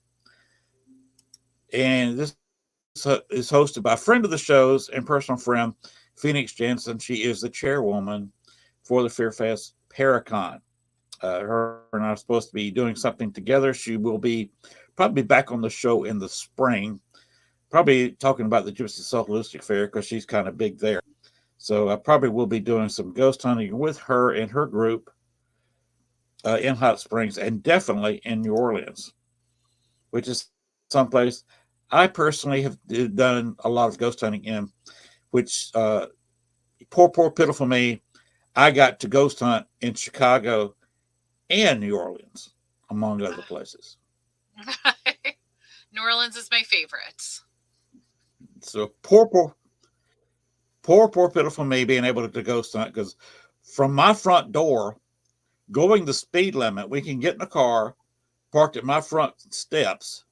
Speaker 1: And this is hosted by a friend of the shows and personal friend, Phoenix Jensen. She is the chairwoman for the Fear Fest Paracon. Her and I are supposed to be doing something together. She will be probably back on the show in the spring, probably talking about the Gypsy Soul Holistic Fair, because she's kind of big there. So I probably will be doing some ghost hunting with her and her group in Hot Springs, and definitely in New Orleans, which is someplace I personally have done a lot of ghost hunting in, which poor pitiful me, I got to ghost hunt in Chicago and New Orleans, among other places.
Speaker 4: New Orleans is my favorite.
Speaker 1: So poor pitiful me being able to ghost hunt, because from my front door, going the speed limit, we can get in a car parked at my front steps,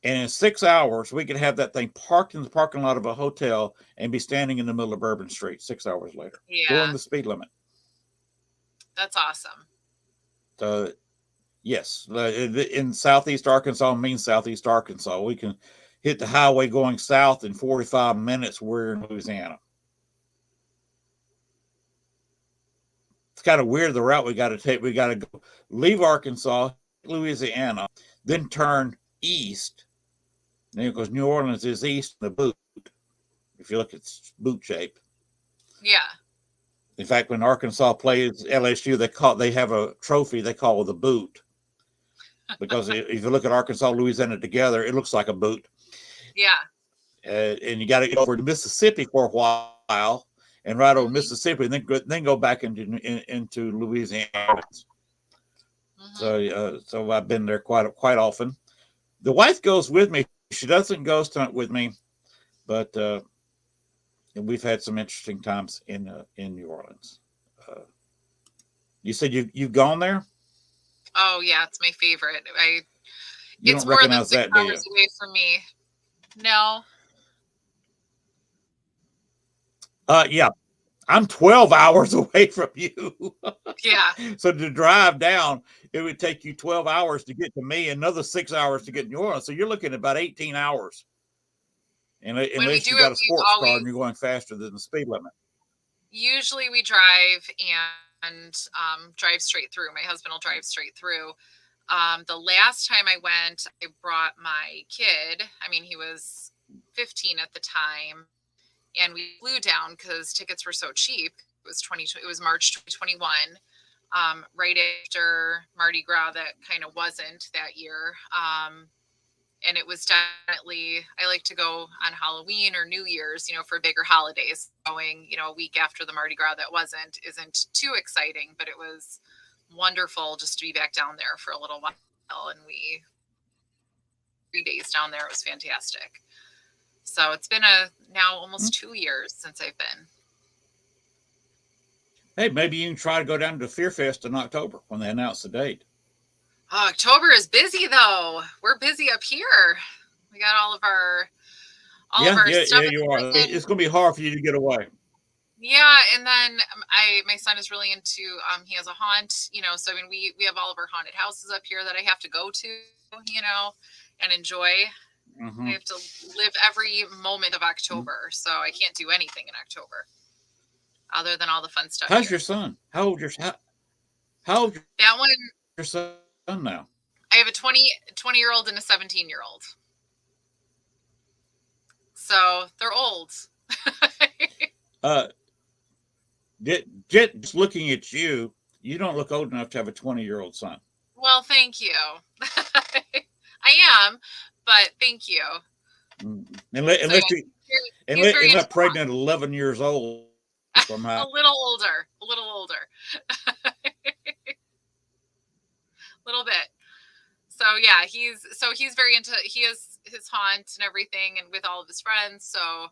Speaker 1: and in 6 hours we could have that thing parked in the parking lot of a hotel and be standing in the middle of Bourbon Street 6 hours later, going the speed limit.
Speaker 4: That's awesome.
Speaker 1: Yes, in Southeast Arkansas means Southeast Arkansas. We can hit the highway going south in 45 minutes. We're in Louisiana. It's kind of weird, the route we got to take. We got to leave Arkansas, Louisiana, then turn east. Because New Orleans is east of the boot. If you look at boot shape.
Speaker 4: Yeah.
Speaker 1: In fact, when Arkansas plays LSU, they have a trophy they call the boot. Because if you look at Arkansas, Louisiana together, it looks like a boot.
Speaker 4: Yeah.
Speaker 1: And you got to get over to Mississippi for a while, and right over Mississippi, and then go back into Louisiana. So I've been there quite often. The wife goes with me. She doesn't ghost hunt with me, but we've had some interesting times in New Orleans. You said you've gone there?
Speaker 4: Oh yeah, it's my favorite.
Speaker 1: You
Speaker 4: It's
Speaker 1: don't
Speaker 4: more than
Speaker 1: recognize
Speaker 4: 6
Speaker 1: that, do you?
Speaker 4: hours away from me. No.
Speaker 1: Yeah. I'm 12 hours away from you.
Speaker 4: Yeah.
Speaker 1: So to drive down, it would take you 12 hours to get to me, another 6 hours to get to New Orleans. So you're looking at about 18 hours.
Speaker 4: When we
Speaker 1: Unless
Speaker 4: do
Speaker 1: you
Speaker 4: it,
Speaker 1: got a
Speaker 4: we
Speaker 1: sports car
Speaker 4: always
Speaker 1: and you're going faster than the speed limit.
Speaker 4: usually we drive and drive straight through. My husband will drive straight through. The last time I went, I brought my kid. I mean, he was 15 at the time, and we flew down because tickets were so cheap. It was March 2021, right after Mardi Gras. That kind of wasn't that year. And it was definitely, I like to go on Halloween or New Year's, for bigger holidays. Going, a week after the Mardi Gras that isn't too exciting, but it was wonderful just to be back down there for a little while. And 3 days down there, it was fantastic. So it's been now almost 2 years since I've been.
Speaker 1: Hey, maybe you can try to go down to Fear Fest in October when they announce the date.
Speaker 4: October is busy though. We're busy up here. We got all of our stuff.
Speaker 1: Yeah, you are. It's going to be hard for you to get away.
Speaker 4: Yeah, and then my son is really into he has a haunt, so I mean we have all of our haunted houses up here that I have to go to, and enjoy. I have to live every moment of October, so I can't do anything in October other than all the fun stuff.
Speaker 1: How's your son? How old
Speaker 4: that one?
Speaker 1: Your son now?
Speaker 4: I have a 20-year-old and a 17-year-old. So they're old.
Speaker 1: Just looking at you, you don't look old enough to have a 20-year-old son.
Speaker 4: Well, thank you. I am, but thank you.
Speaker 1: Unless you're pregnant at 11 years old.
Speaker 4: Somehow. A little older. A little bit. So yeah, he's very into, he has his haunt and everything, and with all of his friends. So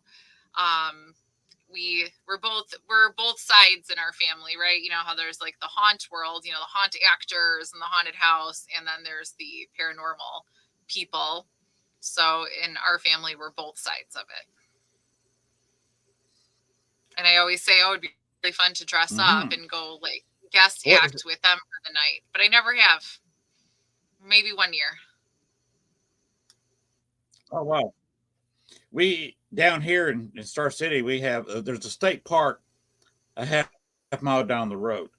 Speaker 4: we're both sides in our family, right? How there's like the haunt world, the haunt actors and the haunted house, and then there's the paranormal people. So in our family, we're both sides of it. And I always say, it'd be really fun to dress up and go like guest act with them for the night, but I never have. Maybe 1 year.
Speaker 1: Oh wow! We down here in Star City, we have there's a state park a half mile down the road,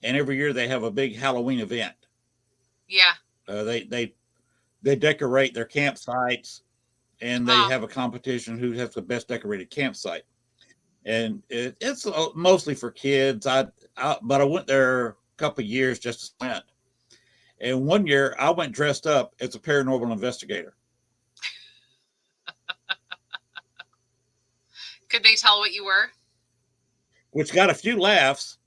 Speaker 1: and every year they have a big Halloween event.
Speaker 4: Yeah.
Speaker 1: They decorate their campsites, and they have a competition who has the best decorated campsite. And it's mostly for kids. But I went there a couple of years just to spend. And 1 year I went dressed up as a paranormal investigator.
Speaker 4: Could they tell what you were?
Speaker 1: Which got a few laughs.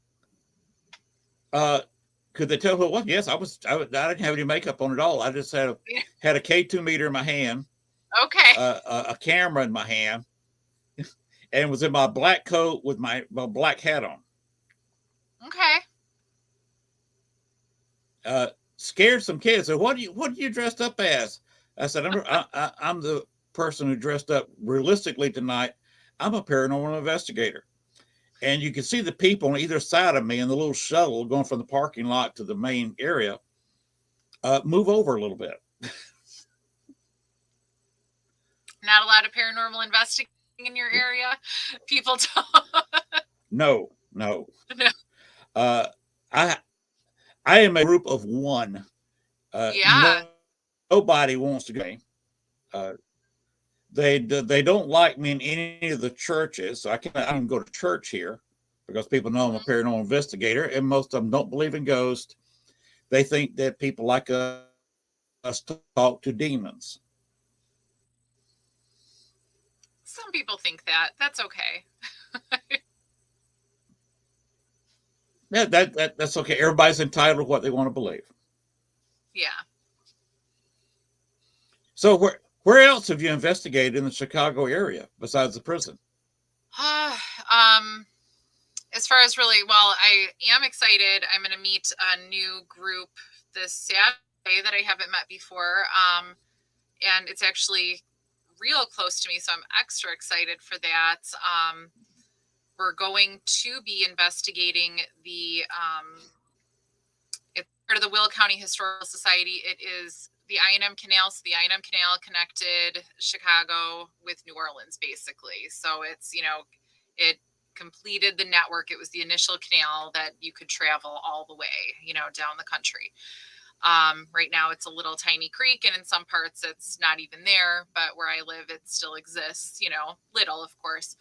Speaker 1: Could they tell who it was? Yes, I didn't have any makeup on at all. I just had a K2 meter in my hand.
Speaker 4: Okay.
Speaker 1: A camera in my hand, and was in my black coat with my black hat on.
Speaker 4: Okay.
Speaker 1: Scared some kids. So what are you dressed up as? I said, I'm the person who dressed up realistically tonight. I'm a paranormal investigator. And you can see the people on either side of me in the little shuttle going from the parking lot to the main area move over a little bit.
Speaker 4: Not a lot of paranormal investigating in your area? People don't.
Speaker 1: No. I am a group of one
Speaker 4: Yeah.
Speaker 1: Nobody wants to go. Uh, they don't like me in any of the churches, so I don't even go to church here because people know I'm a
Speaker 4: Mhm.
Speaker 1: paranormal investigator, and most of them don't believe in ghosts. They think that people like us talk to demons.
Speaker 4: Some people think that. That's okay.
Speaker 1: Yeah, that's okay. Everybody's entitled to what they want to believe.
Speaker 4: Yeah.
Speaker 1: So where else have you investigated in the Chicago area besides the prison?
Speaker 4: um, as far as really, well, I am excited. I'm going to meet a new group this Saturday that I haven't met before. And it's actually real close to me, so I'm extra excited for that. We're going to be investigating it's part of the Will County Historical Society. It is the I&M Canal. So the I&M Canal connected Chicago with New Orleans, basically. So it's, it completed the network. It was the initial canal that you could travel all the way, down the country. Right now it's a little tiny creek, and in some parts it's not even there, but where I live, it still exists, little, of course.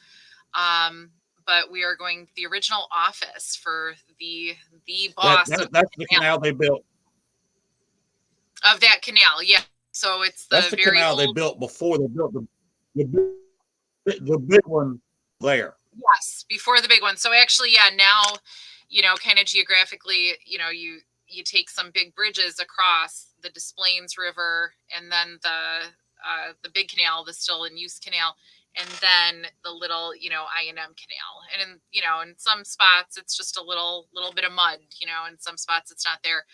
Speaker 4: But we are going the original office for the boss of
Speaker 1: That's the canal they built.
Speaker 4: that canal. Yeah. So it's
Speaker 1: That's
Speaker 4: the
Speaker 1: the
Speaker 4: very
Speaker 1: canal they
Speaker 4: old.
Speaker 1: built before they built the, the big one there.
Speaker 4: Yes, before the big one. So actually, yeah, now, kind of geographically, you take some big bridges across the Des Plaines River, and then the big canal, the still in use canal, and then the little, I&M canal. And in some spots it's just a little bit of mud, in some spots it's not there.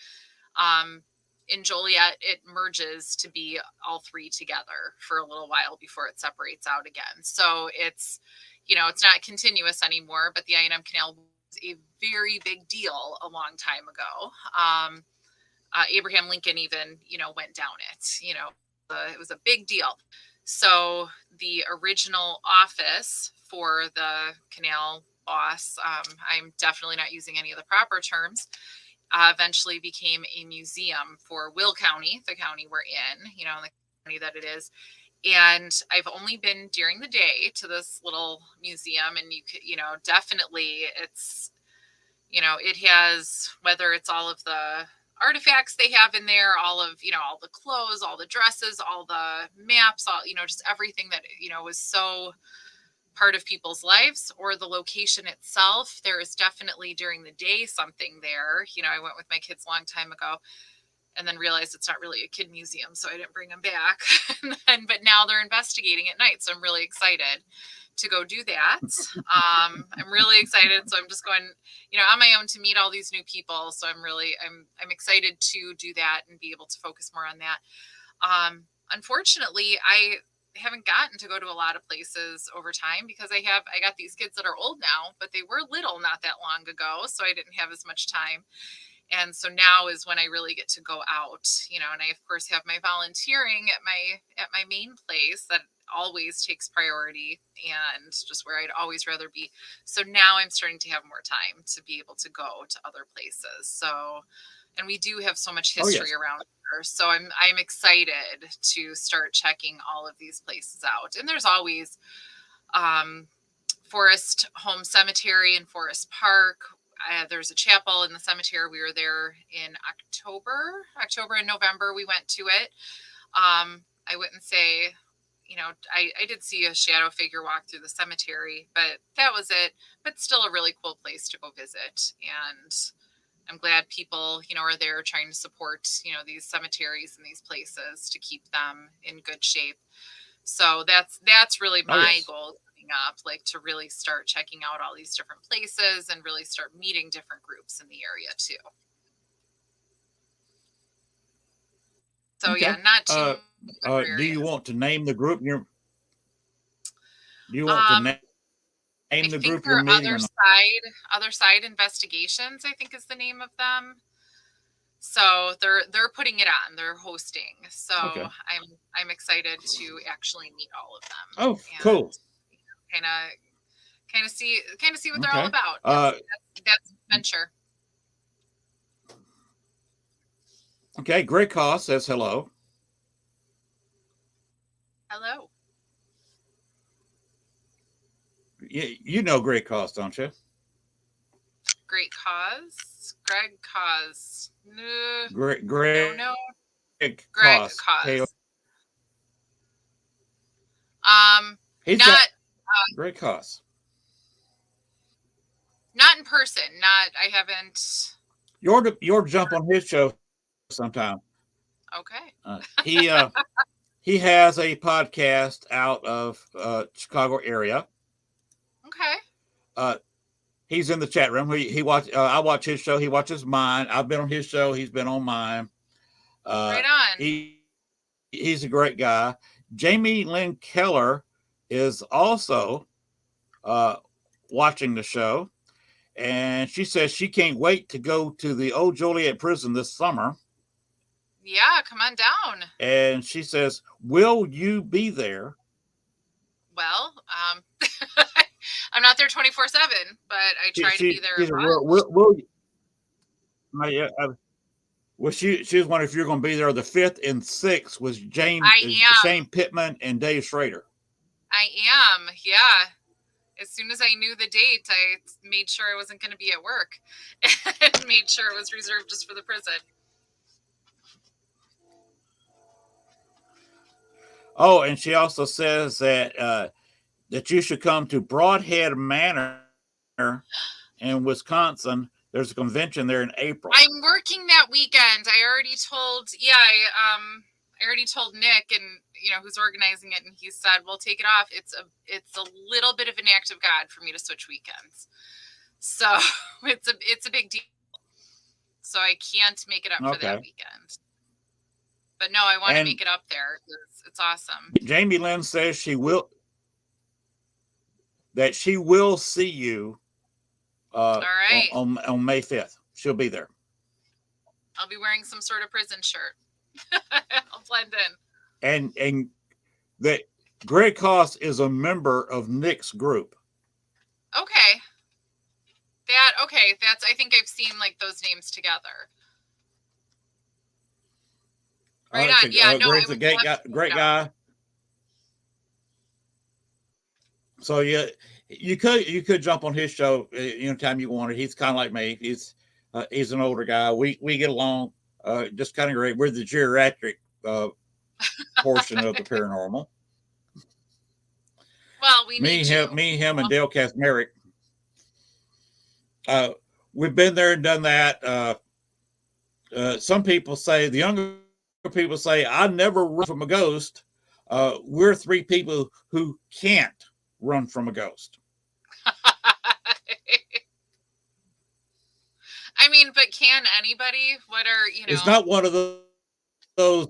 Speaker 4: In Joliet, it merges to be all three together for a little while before it separates out again. So it's, it's not continuous anymore, but the I&M Canal was a very big deal a long time ago. Abraham Lincoln even, went down it, it was a big deal. So the original office for the canal boss, I'm definitely not using any of the proper terms, eventually became a museum for Will County, the county we're in, the county that it is. And I've only been during the day to this little museum, and you could, definitely it's, it has, whether it's all of the artifacts they have in there, all of, all the clothes, all the dresses, all the maps, all, just everything that, was so part of people's lives, or the location itself. There is definitely during the day something there. I went with my kids a long time ago and then realized it's not really a kid museum, so I didn't bring them back. But now they're investigating at night, so I'm really excited to go do that. I'm really excited, so I'm just going, on my own to meet all these new people. So I'm excited to do that and be able to focus more on that. Unfortunately, I haven't gotten to go to a lot of places over time because I got these kids that are old now, but they were little not that long ago, so I didn't have as much time. And so now is when I really get to go out, and I of course have my volunteering at my main place that always takes priority and just where I'd always rather be. So now I'm starting to have more time to be able to go to other places. So, and we do have so much history around here. So I'm excited to start checking all of these places out. And there's always Forest Home Cemetery in Forest Park. There's a chapel in the cemetery. We were there in October and November. We went to it. I wouldn't say, I did see a shadow figure walk through the cemetery, but that was it. But still a really cool place to go visit. And I'm glad people, are there trying to support, these cemeteries and these places to keep them in good shape. So that's really my goal coming up, like to really start checking out all these different places and really start meeting different groups in the area too. So
Speaker 1: Okay.
Speaker 4: yeah, not too
Speaker 1: Do you want to name the group do you want to
Speaker 4: um
Speaker 1: name
Speaker 4: I
Speaker 1: the
Speaker 4: think
Speaker 1: group you're
Speaker 4: they're
Speaker 1: meeting or not?
Speaker 4: other side investigations, I think is the name of them. So they're putting it on, they're hosting. So
Speaker 1: Okay.
Speaker 4: I'm excited to actually meet all of them.
Speaker 1: Oh,
Speaker 4: And
Speaker 1: cool.
Speaker 4: kind of see what they're all
Speaker 1: Okay.
Speaker 4: about. That's an adventure.
Speaker 1: Okay, Greg Koss says hello.
Speaker 4: Hello.
Speaker 1: You know Greg Koss, don't you?
Speaker 4: Great cause. Greg Cause. No,
Speaker 1: Greg
Speaker 4: no.
Speaker 1: Koss.
Speaker 4: Greg Cause.
Speaker 1: He's got
Speaker 4: Not
Speaker 1: Greg Koss.
Speaker 4: not in person. Not I haven't.
Speaker 1: You'll jump on his show sometime.
Speaker 4: Okay.
Speaker 1: He has a podcast out of Chicago area.
Speaker 4: Okay.
Speaker 1: He's in the chat room. He watch. I watch his show. He watches mine. I've been on his show. He's been on mine.
Speaker 4: Right on.
Speaker 1: He's a great guy. Jamie Lynn Keller is also watching the show, and she says she can't wait to go to the old Joliet prison this summer.
Speaker 4: Yeah, come on down.
Speaker 1: And she says, "Will you be there?"
Speaker 4: Well, I'm not there 24/7, but I try to be there.
Speaker 1: Well, she was wondering if you're going to be there the 5th and 6th with
Speaker 4: I am.
Speaker 1: Shane Pittman and Dave Schrader.
Speaker 4: I am. Yeah. As soon as I knew the date, I made sure I wasn't going to be at work and made sure it was reserved just for the prison.
Speaker 1: Oh, and she also says that you should come to Broadhead Manor in Wisconsin. There's a convention there in April.
Speaker 4: I'm working that weekend. I already told Nick, and who's organizing it, and he said, "We'll take it off." It's a little bit of an act of God for me to switch weekends, so it's a big deal. So I can't make it up for that weekend. But no, I want to make it up there. It's awesome.
Speaker 1: Jamie Lynn says she will see you.
Speaker 4: All right.
Speaker 1: On May 5th. She'll be there.
Speaker 4: I'll be wearing some sort of prison shirt. I'll blend
Speaker 1: in. And that Greg Koss is a member of Nick's group.
Speaker 4: Okay. That's I think I've seen like those names together. Right on. Yeah, no,
Speaker 1: Greg's a great guy. So yeah, you could jump on his show anytime you wanted. He's kind of like me. He's an older guy. We get along just kind of great. We're the geriatric portion of the paranormal.
Speaker 4: Well, me,
Speaker 1: him, and Dale Kasmerick. We've been there and done that. Some people say, the younger people say, I never run from a ghost. We're 3 people who can't run from a ghost.
Speaker 4: I mean, but can anybody? What are
Speaker 1: It's not one of those.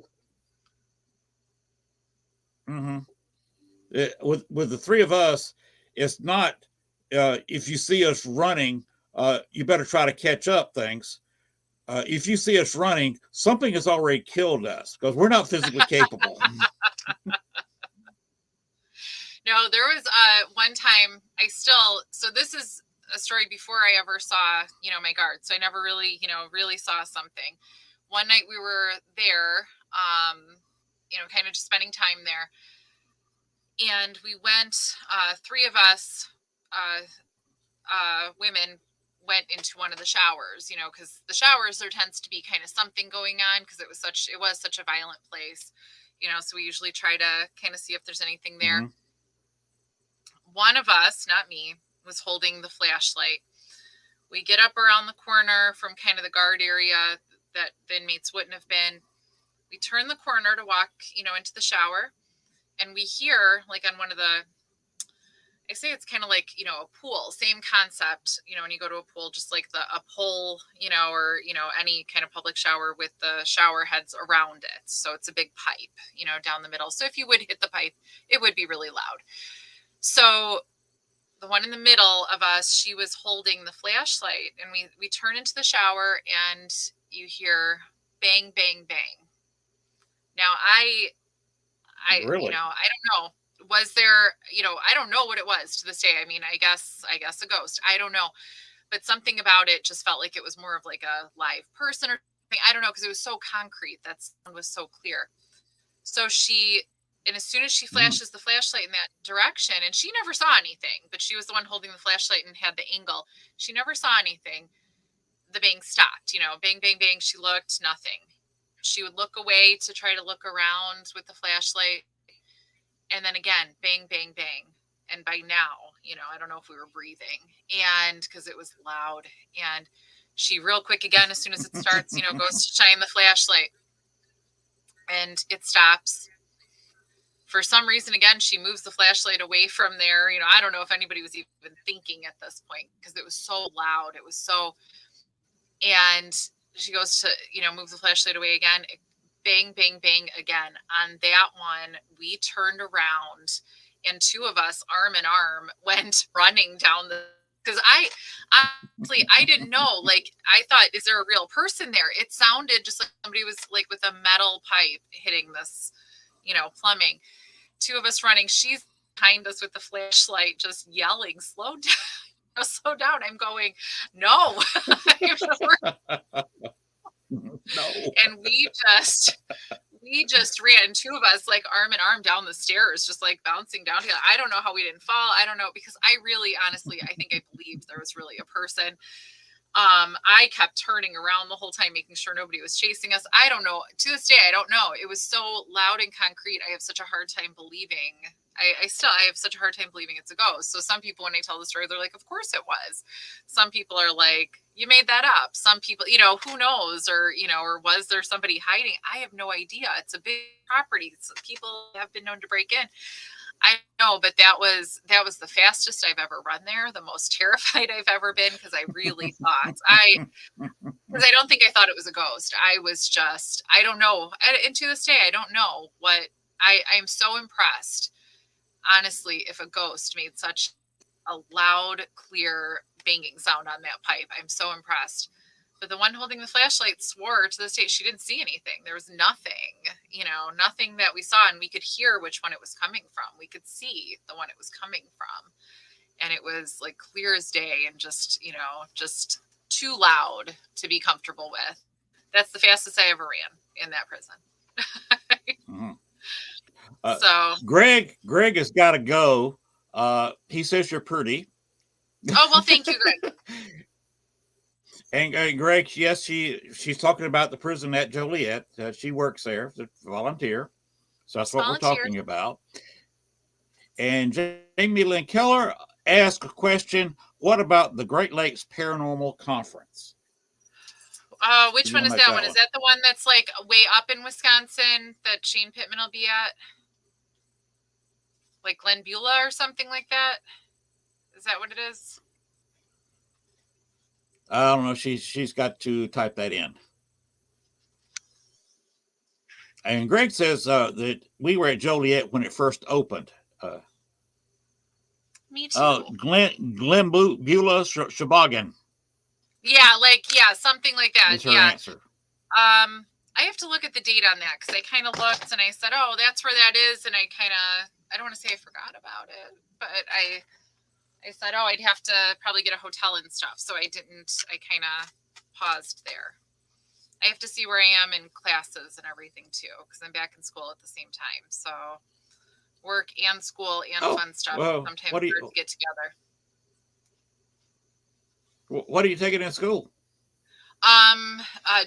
Speaker 1: Mm-hmm. With the 3 of us, it's not. If you see us running, you better try to catch up things. If you see us running, something has already killed us because we're not physically capable.
Speaker 4: No, there was one time so this is a story before I ever saw, my guard. So I never really, really saw something. One night we were there, kind of just spending time there. And we went, 3 of us, women went into one of the showers, because the showers, there tends to be kind of something going on because it was such a violent place, so we usually try to kind of see if there's anything there. Mm-hmm. One of us, not me, was holding the flashlight. We get up around the corner from kind of the guard area that the inmates wouldn't have been. We turn the corner to walk, into the shower, and we hear, like on one of the, I say it's kind of like, a pool, same concept, when you go to a pool, just like a pole, or, any kind of public shower with the shower heads around it. So it's a big pipe, down the middle. So if you would hit the pipe, it would be really loud. So the one in the middle of us, she was holding the flashlight, and we turn into the shower, and you hear bang, bang, bang. Now I
Speaker 1: really?
Speaker 4: I don't know. Was there, I don't know what it was to this day. I mean, I guess a ghost. I don't know. But something about it just felt like it was more of like a live person or something. I don't know, because it was so concrete. That sound was so clear. So and as soon as she flashes the flashlight in that direction, and she never saw anything, but she was the one holding the flashlight and had the angle. She never saw anything. The bang stopped, bang, bang, bang. She looked, nothing. She would look away to try to look around with the flashlight. And then again, bang, bang, bang. And by now, I don't know if we were breathing, and because it was loud. And she real quick again, as soon as it starts, goes to shine the flashlight, and it stops. For some reason, again, she moves the flashlight away from there. I don't know if anybody was even thinking at this point, because it was so loud. It was so, and she goes to, move the flashlight away again. Bang, bang, bang again. On that one, we turned around, and two of us, arm in arm, went running down because honestly, I didn't know. Like, I thought, is there a real person there? It sounded just like somebody was like with a metal pipe hitting this, plumbing. Two of us running. She's behind us with the flashlight, just yelling, "Slow down, slow down." I'm going, "No."
Speaker 1: No.
Speaker 4: And we just ran, two of us, like arm in arm down the stairs, just like bouncing down here. I don't know how we didn't fall. I don't know, because I really, honestly, I think I believed there was really a person. I kept turning around the whole time, making sure nobody was chasing us. I don't know. To this day, I don't know. It was so loud and concrete. I have such a hard time believing. I have such a hard time believing it's a ghost. So some people, when I tell the story, they're like, of course it was. Some people are like, you made that up. Some people, who knows? Or, or was there somebody hiding? I have no idea. It's a big property. So people have been known to break in. I know, but that was the fastest I've ever run there, the most terrified I've ever been, because I really thought because I don't think I thought it was a ghost. I was just, I don't know. And to this day, I don't know what I'm so impressed, honestly, if a ghost made such a loud, clear banging sound on that pipe. I'm so impressed. But the one holding the flashlight swore to this day she didn't see anything. There was nothing, nothing that we saw. And we could hear which one it was coming from. We could see the one it was coming from. And it was like clear as day, and just, just too loud to be comfortable with. That's the fastest I ever ran in that prison. So
Speaker 1: Greg has got to go. He says you're pretty.
Speaker 4: Oh, well, thank you, Greg.
Speaker 1: And Greg, yes, she's talking about the prison at Joliet. She works there, as a volunteer. So that's what we're talking about. And Jamie Lynn Keller asked a question: what about the Great Lakes Paranormal Conference?
Speaker 4: Which one is that one? Is that the one that's like way up in Wisconsin that Shane Pittman will be at? Like Glen Beulah or something like that? Is that what it is?
Speaker 1: I don't know. She's got to type that in. And Greg says that we were at Joliet when it first opened.
Speaker 4: Me too.
Speaker 1: Glen Beulah Sheboygan.
Speaker 4: Yeah, something like that.
Speaker 1: That's her answer.
Speaker 4: I have to look at the date on that, because I kind of looked and I said, oh, that's where that is. And I don't want to say I forgot about it, but I said, oh, I'd have to probably get a hotel and stuff. So I didn't. I kind of paused there. I have to see where I am in classes and everything too, because I'm back in school at the same time. So work and school and fun stuff sometimes hard to get together.
Speaker 1: What are you taking in school?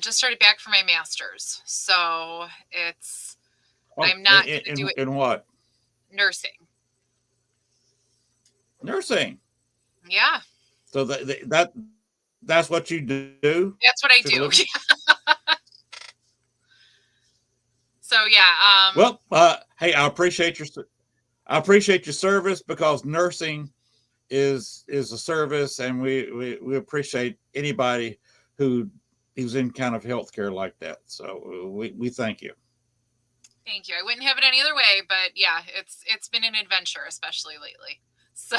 Speaker 4: Just started back for my master's. So it's, I'm not going to do it.
Speaker 1: In what?
Speaker 4: Nursing. Yeah.
Speaker 1: So that's what you do?
Speaker 4: That's what I do. So yeah.
Speaker 1: Hey, I appreciate your service, because nursing is a service, and we appreciate anybody who's in kind of healthcare like that. So we thank you.
Speaker 4: Thank you. I wouldn't have it any other way, but yeah, it's been an adventure, especially lately. So.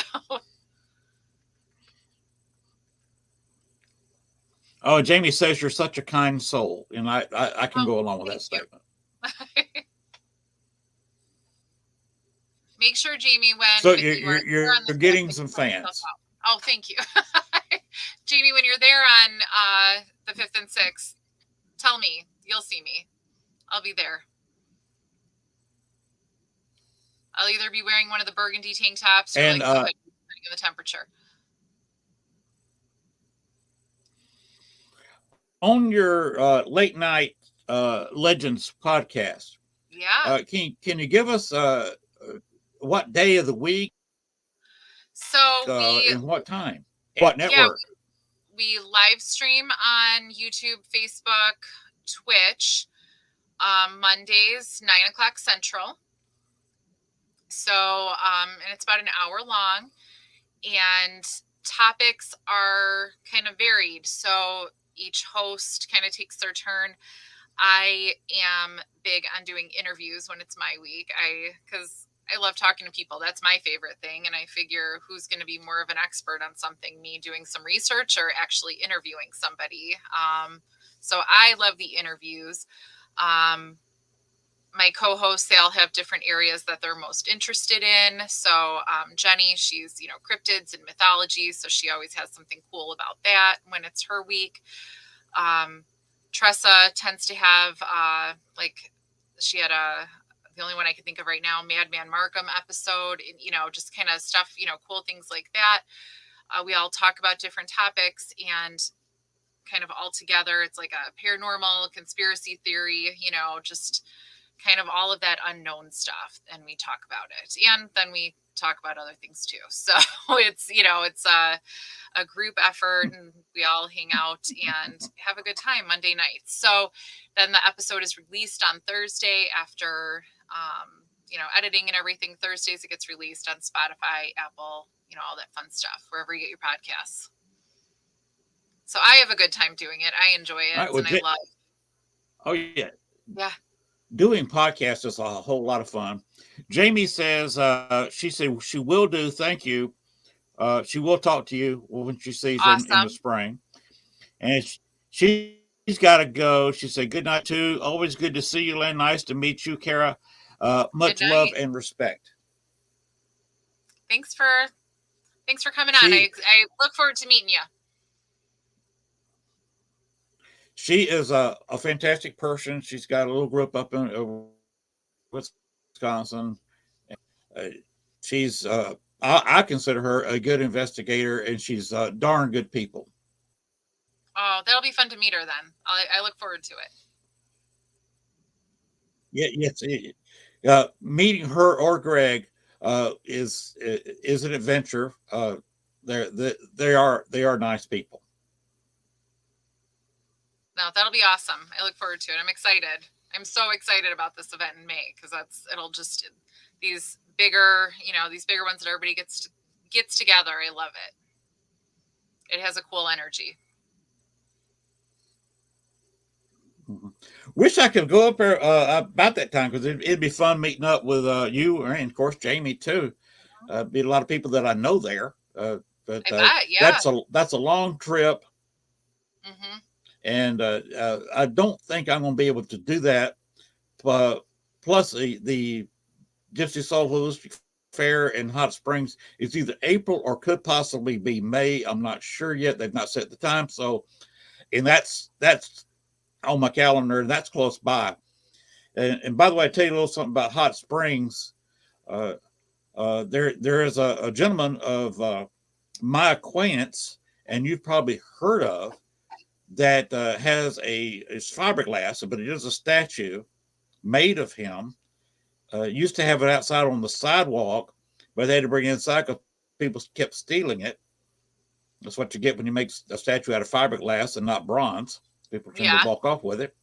Speaker 1: Oh, Jamie says you're such a kind soul, and I can go along with that statement.
Speaker 4: Make sure, Jamie, when
Speaker 1: so you're getting some fans.
Speaker 4: Oh, thank you, Jamie. When you're there on the 5th and 6th, tell me. You'll see me. I'll be there. I'll either be wearing one of the burgundy tank tops or
Speaker 1: And
Speaker 4: like the hoodie, depending on the temperature.
Speaker 1: on your late night legends podcast,
Speaker 4: Yeah.
Speaker 1: can you give us what day of the week
Speaker 4: So
Speaker 1: and what time, what network?
Speaker 4: we live stream on YouTube, Facebook, Twitch, Mondays, 9:00 Central. So, and it's about an hour long, and topics are kind of varied. So each host kind of takes their turn. I am big on doing interviews when it's my week. Because I love talking to people. That's my favorite thing. And I figure who's going to be more of an expert on something, me doing some research or actually interviewing somebody. So I love the interviews. My co-hosts, they all have different areas that they're most interested in. So Jenny, she's, cryptids and mythology. So she always has something cool about that when it's her week. Tressa tends to have, she had the only one I can think of right now, Madman Markham episode, and, just kind of stuff, cool things like that. We all talk about different topics, and kind of all together, it's like a paranormal conspiracy theory, just kind of all of that unknown stuff. And we talk about it. And then we talk about other things too. So it's, it's a group effort, and we all hang out and have a good time Monday nights. So then the episode is released on Thursday after, editing and everything. Thursdays, it gets released on Spotify, Apple, all that fun stuff, wherever you get your podcasts. So I have a good time doing it. I enjoy it.
Speaker 1: Right, well,
Speaker 4: and I love.
Speaker 1: Oh yeah.
Speaker 4: Yeah.
Speaker 1: Doing podcasts is a whole lot of fun. Jamie says, she said she will do. Thank you. She will talk to you when she sees
Speaker 4: Awesome.
Speaker 1: in the spring. And she's got to go. She said, good night, too. Always good to see you, Lynn. Nice to meet you, Kara. Much love and respect.
Speaker 4: Thanks for coming on. I look forward to meeting you.
Speaker 1: She is a fantastic person. She's got a little group up in Wisconsin. She's I consider her a good investigator, and she's darn good people.
Speaker 4: Oh, that'll be fun to meet her then. I look forward to it.
Speaker 1: Yes. Meeting her or Greg is an adventure. They are nice people.
Speaker 4: No, that'll be awesome. I look forward to it. I'm excited. I'm so excited about this event in May, because it'll just, these bigger ones that everybody gets together. I love it. It has a cool energy.
Speaker 1: Mm-hmm. Wish I could go up there about that time, because it'd be fun meeting up with you and of course Jamie too. Be a lot of people that I know there. But
Speaker 4: I bet, yeah.
Speaker 1: That's a long trip.
Speaker 4: Mm-hmm.
Speaker 1: And I don't think I'm going to be able to do that. Plus, the Gypsy Soul Holistic Fair in Hot Springs is either April or could possibly be May. I'm not sure yet. They've not set the time. So, and that's on my calendar. That's close by. And by the way, I tell you a little something about Hot Springs. There is a gentleman of my acquaintance, and you've probably heard of, that has it's fiberglass, but it is a statue made of him. Used to have it outside on the sidewalk, but they had to bring it inside because people kept stealing it. That's what you get when you make a statue out of fiberglass and not bronze. People tend to walk off with it.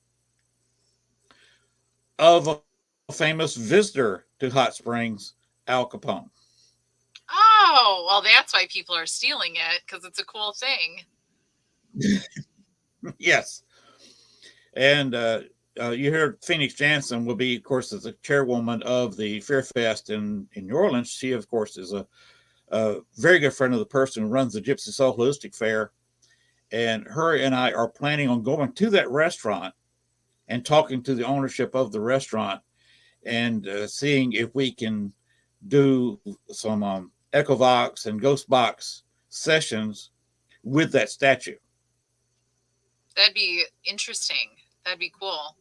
Speaker 1: Of a famous visitor to Hot Springs, Al Capone.
Speaker 4: Oh, well, that's why people are stealing it, because it's a cool thing.
Speaker 1: Yes. And you heard Phoenix Jansen will be, of course, as the chairwoman of the Fear Fest in New Orleans. She, of course, is a very good friend of the person who runs the Gypsy Soul Holistic Fair. And her and I are planning on going to that restaurant and talking to the ownership of the restaurant and seeing if we can do some Echovox and Ghost Box sessions with that statue.
Speaker 4: That'd be interesting. That'd be cool.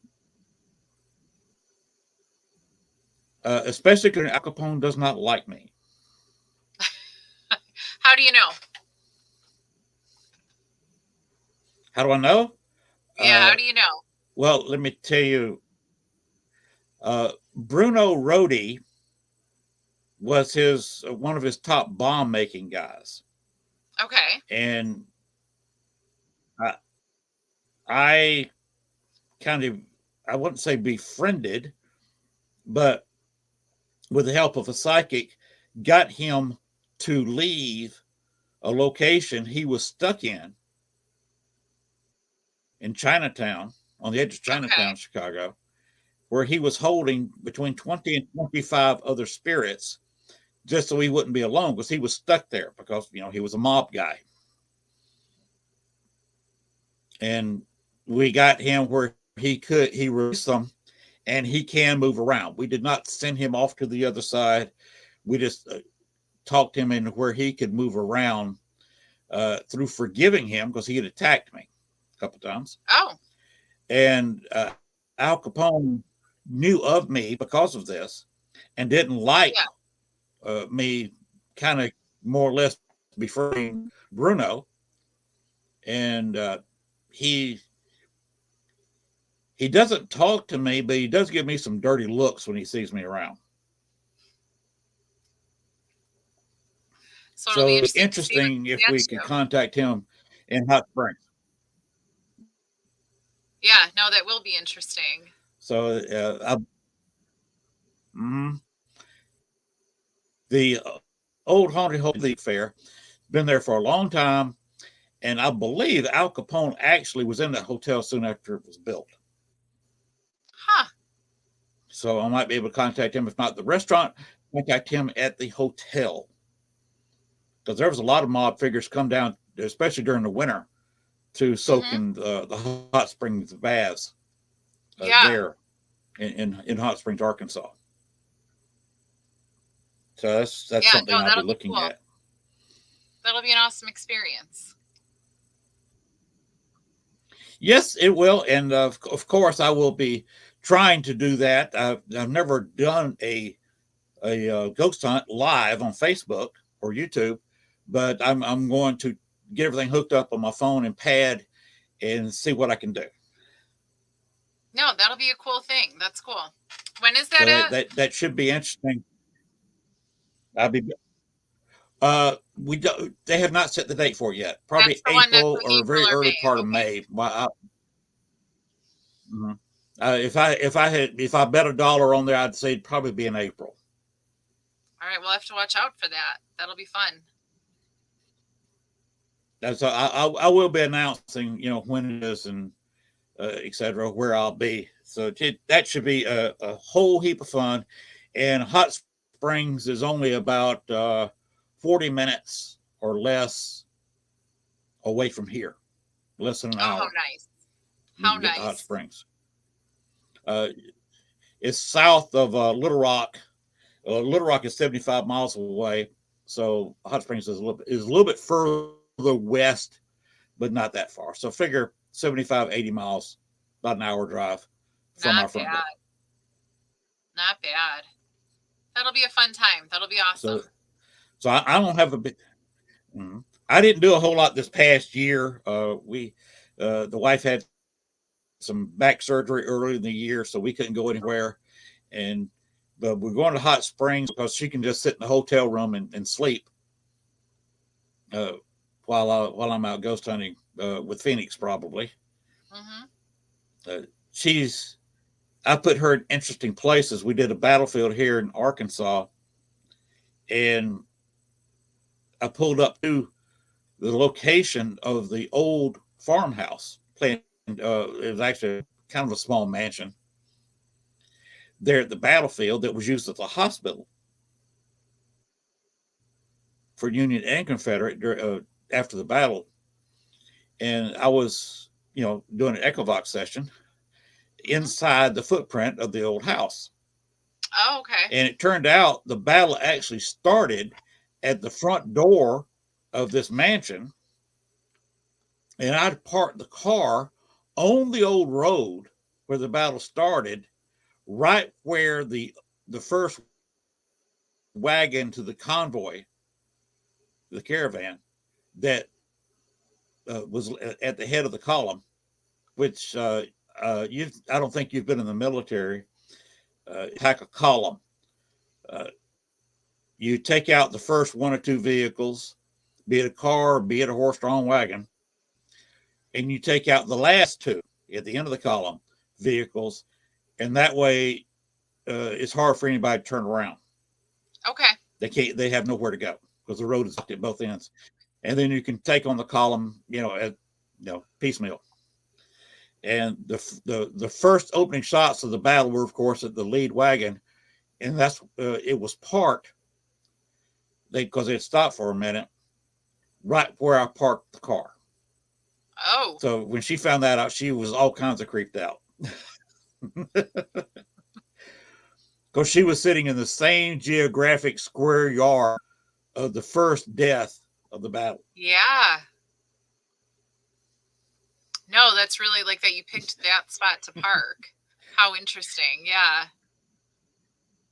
Speaker 1: Especially because Al Capone does not like me.
Speaker 4: How do you know?
Speaker 1: How do I know?
Speaker 4: Yeah, how do you know?
Speaker 1: Well, let me tell you. Bruno Rodi was his one of his top bomb making guys,
Speaker 4: Okay.
Speaker 1: and I kind of, I wouldn't say befriended, but with the help of a psychic, got him to leave a location he was stuck in Chinatown, on the edge of Chinatown,
Speaker 4: Okay.
Speaker 1: Chicago, where he was holding between 20 and 25 other spirits just so he wouldn't be alone, because he was stuck there because, he was a mob guy. And we got him where he released them and he can move around. We did not send him off to the other side. We just talked him in where he could move around through forgiving him, because he had attacked me a couple times.
Speaker 4: Oh.
Speaker 1: And Al Capone knew of me because of this and didn't like me kind of more or less befriending Bruno. And he doesn't talk to me, but he does give me some dirty looks when he sees me around.
Speaker 4: So it'll be
Speaker 1: interesting if we could contact him in Hot Springs.
Speaker 4: Yeah, no, that will be interesting.
Speaker 1: So the old Haunted Hotel Fair, been there for a long time, and I believe Al Capone actually was in that hotel soon after it was built.
Speaker 4: Huh.
Speaker 1: So I might be able to contact him, if not the restaurant, contact him at the hotel. Because there was a lot of mob figures come down, especially during the winter, to soak in the hot springs baths there in Hot Springs, Arkansas. So that's something I'll be looking at.
Speaker 4: That'll be an awesome experience.
Speaker 1: Yes, it will. And of course, I will be trying to do that. I've never done a ghost hunt live on Facebook or YouTube, but I'm going to get everything hooked up on my phone and pad and see what I can do.
Speaker 4: No, that'll be a cool thing. That's cool. When is that?
Speaker 1: So that should be interesting. I'll be. They have not set the date for it yet. Probably April or very early part of May. If I bet $1 on there, I'd say it'd probably be in April.
Speaker 4: All right, we'll have to watch out for that. That'll be fun.
Speaker 1: So I will be announcing, when it is and etc., where I'll be. So that should be a whole heap of fun. And Hot Springs is only about 40 minutes or less away from here, less than an hour.
Speaker 4: Oh, how nice! How nice!
Speaker 1: Hot Springs. It's south of Little Rock. Little Rock is 75 miles away, so Hot Springs is a little bit further west, but not that far. So figure 75, 80 miles, about an hour drive from our front door.
Speaker 4: Not bad. That'll be a fun time. That'll be awesome.
Speaker 1: So I don't have a big. I didn't do a whole lot this past year. The wife had some back surgery early in the year, so we couldn't go anywhere. But we're going to Hot Springs because she can just sit in the hotel room and sleep while I'm out ghost hunting with Phoenix, probably. I put her in interesting places. We did a battlefield here in Arkansas, and I pulled up to the location of the old farmhouse. It was actually kind of a small mansion there at the battlefield that was used as a hospital for Union and Confederate after the battle. And I was, doing an Echovox session inside the footprint of the old house.
Speaker 4: Oh, okay.
Speaker 1: And it turned out the battle actually started at the front door of this mansion. And I'd parked the car on the old road where the battle started, right where the first wagon to the convoy, the caravan that was at the head of the column, which I don't think you've been in the military. Attack a column. Uh, you take out the first one or two vehicles, be it a car, be it a horse-drawn wagon, and you take out the last two at the end of the column vehicles, and that way it's hard for anybody to turn around.
Speaker 4: Okay.
Speaker 1: They can't. They have nowhere to go because the road is at both ends, and then you can take on the column, piecemeal. And the first opening shots of the battle were, of course, at the lead wagon, and that's it was parked. Because they stopped for a minute, right where I parked the car.
Speaker 4: Oh.
Speaker 1: So when she found that out, she was all kinds of creeped out. Because she was sitting in the same geographic square yard of the first death of the battle.
Speaker 4: Yeah. No, that's really like that you picked that spot to park. How interesting. Yeah.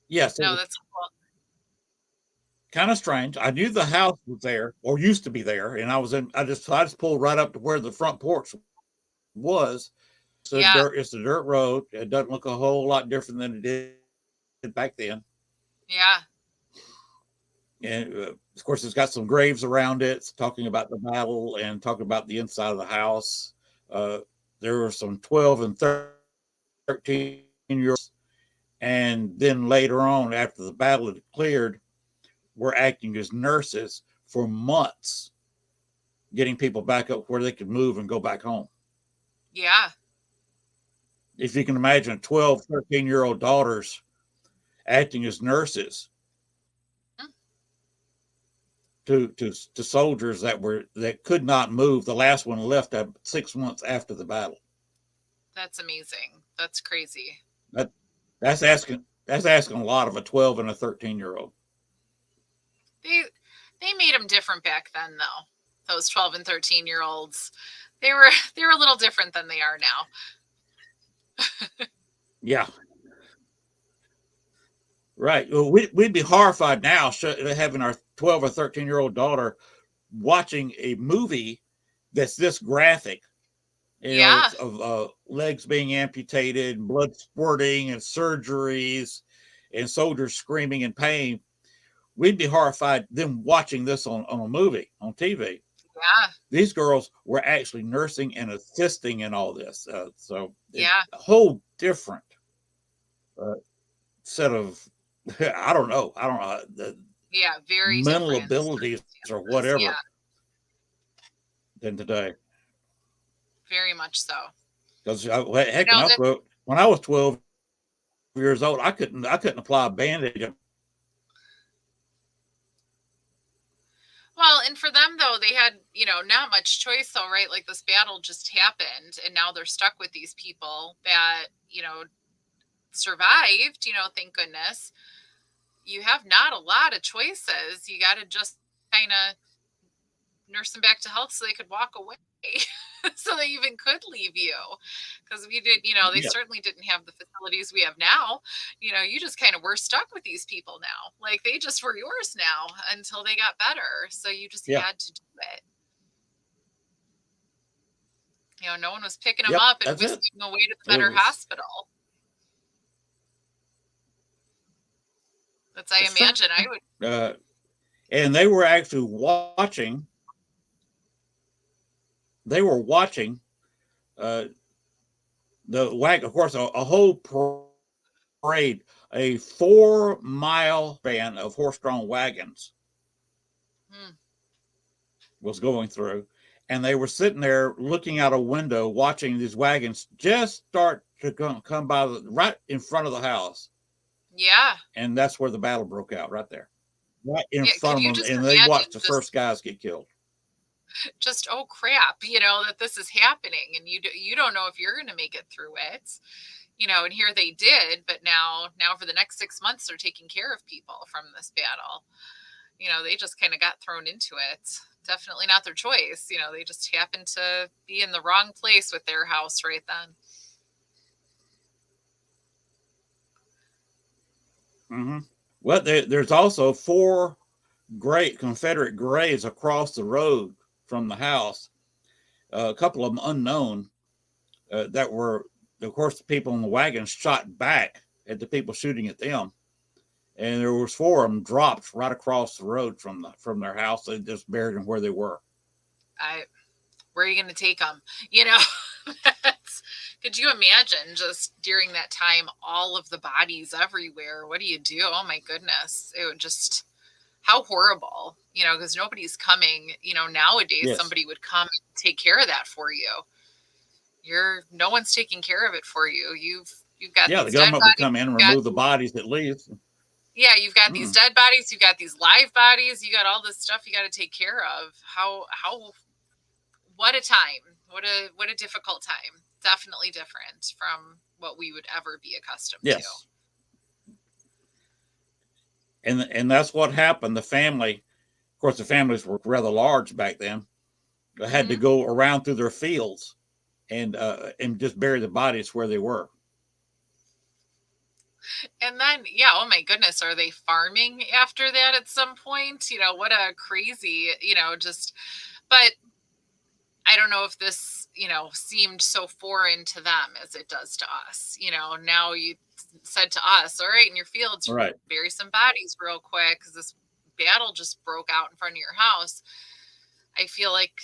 Speaker 1: Yes.
Speaker 4: No, that's cool.
Speaker 1: Kind of strange. I knew the house was there or used to be there, and I just pulled right up to where the front porch was. So
Speaker 4: Yeah.
Speaker 1: it's a dirt road. It doesn't look a whole lot different than it did back then.
Speaker 4: Yeah.
Speaker 1: And of course, it's got some graves around it. It's talking about the battle and talking about the inside of the house. There were some 12 and 13-year-olds, and then later on, after the battle had cleared, were acting as nurses for months, getting people back up where they could move and go back home.
Speaker 4: Yeah.
Speaker 1: If you can imagine 12, 13-year-old daughters acting as nurses to soldiers that could not move. The last one left 6 months after the battle.
Speaker 4: That's amazing. That's crazy.
Speaker 1: That's asking a lot of a 12 and a 13-year-old.
Speaker 4: They made them different back then, though. Those 12 and 13-year-olds, they were a little different than they are now.
Speaker 1: Yeah. Right. Well, we'd be horrified now having our 12 or 13-year-old daughter watching a movie that's this graphic.
Speaker 4: Yeah.
Speaker 1: Of legs being amputated, blood squirting, and surgeries, and soldiers screaming in pain. We'd be horrified them watching this on a movie, on TV.
Speaker 4: Yeah.
Speaker 1: These girls were actually nursing and assisting in all this. So
Speaker 4: yeah,
Speaker 1: a whole different set of, I don't know,
Speaker 4: very
Speaker 1: mental
Speaker 4: different
Speaker 1: abilities or whatever
Speaker 4: yeah,
Speaker 1: than today.
Speaker 4: very much so.
Speaker 1: Because when I was 12 years old, I couldn't apply a bandage.
Speaker 4: Well, and for them though, they had, not much choice though, right? Like this battle just happened and now they're stuck with these people that, survived, thank goodness. You have not a lot of choices. You got to just kind of nurse them back to health so they could walk away. So they even could leave you, because we did, they certainly didn't have the facilities we have now. You just kind of were stuck with these people now. Like they just were yours now until they got better. So you just had to do it. No one was picking them up and whisking away to the better hospital. That's, I imagine I would.
Speaker 1: And they were actually watching. They were watching the wagon, of course, a whole parade, a 4-mile span of horse-drawn wagons was going through. And they were sitting there looking out a window, watching these wagons just start to come by right in front of the house.
Speaker 4: Yeah.
Speaker 1: And that's where the battle broke out, right there. Right in front of them. And they watched the first guys get killed.
Speaker 4: Just, oh crap, that this is happening, and you don't know if you're going to make it through it, and here they did, but now for the next 6 months they're taking care of people from this battle. They just kind of got thrown into it. Definitely not their choice. They just happened to be in the wrong place with their house right then.
Speaker 1: Hmm. Well, there's also four great Confederate graves across the road from the house. A couple of them unknown that were, of course, the people in the wagons shot back at the people shooting at them, and there was four of them dropped right across the road from their house. They just buried them where they were.
Speaker 4: Where are you going to take them? You know, could you imagine just during that time, all of the bodies everywhere? What do you do? Oh my goodness. It would just, how horrible, you know, because nobody's coming, you know, nowadays
Speaker 1: Yes.
Speaker 4: somebody would come and take care of that for you. No one's taking care of it for you. You've got
Speaker 1: Yeah,
Speaker 4: these
Speaker 1: the
Speaker 4: dead
Speaker 1: government would
Speaker 4: bodies.
Speaker 1: come in and remove the bodies at least.
Speaker 4: Yeah, you've got these dead bodies, you've got these live bodies, you got all this stuff you got to take care of. How what a time. What a difficult time. Definitely different from what we would ever be accustomed to.
Speaker 1: Yes. And that's what happened. The family, of course, the families were rather large back then. They had to go around through their fields and just bury the bodies where they were.
Speaker 4: And then, yeah, oh my goodness, are they farming after that at some point? You know, what a crazy, you know, just, but I don't know if this, you know, seemed so foreign to them as it does to us. You know, now you said to us, all right, in your fields,
Speaker 1: Right.
Speaker 4: bury some bodies real quick because this battle just broke out in front of your house. I feel like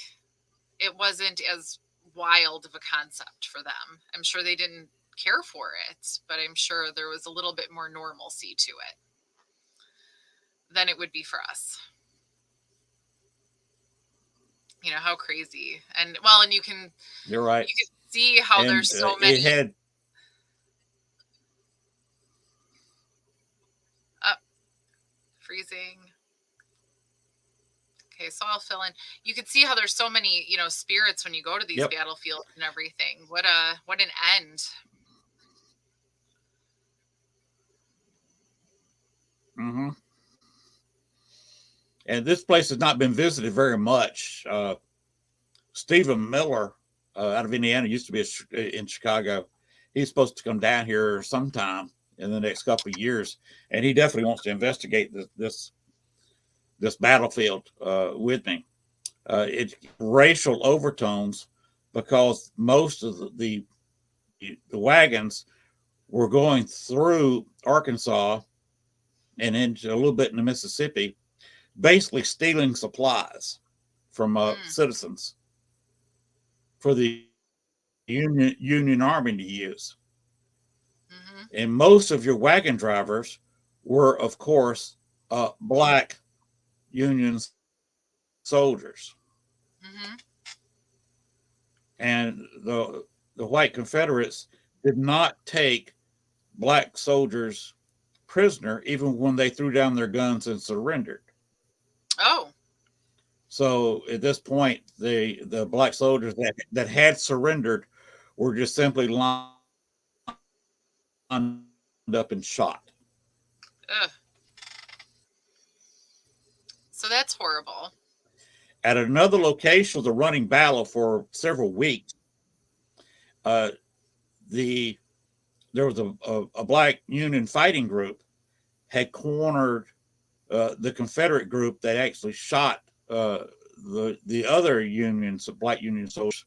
Speaker 4: it wasn't as wild of a concept for them. I'm sure they didn't care for it, but I'm sure there was a little bit more normalcy to it than it would be for us. You know, how crazy. And well, and
Speaker 1: You're right.
Speaker 4: You can see how there's so many.
Speaker 1: It had
Speaker 4: Freezing. Okay, so I'll fill in. You can see how there's so many, you know, spirits when you go to these battlefields and everything. What an end.
Speaker 1: Mm-hmm. And this place has not been visited very much. Stephen Miller out of Indiana used to be in Chicago. He's supposed to come down here sometime in the next couple of years, and he definitely wants to investigate this battlefield with me. It's racial overtones because most of the wagons were going through Arkansas and into a little bit into Mississippi, basically stealing supplies from citizens for the Union Army to use. Mm-hmm. And most of your wagon drivers were, of course, black Union soldiers. Mm-hmm. And the white Confederates did not take black soldiers prisoner even when they threw down their guns and surrendered.
Speaker 4: Oh.
Speaker 1: So at this point, the black soldiers that had surrendered were just simply lined up and shot.
Speaker 4: Ugh. So that's horrible.
Speaker 1: At another location, was a running battle for several weeks. There was a black Union fighting group had cornered the Confederate group that actually shot the other unions, black Union soldiers.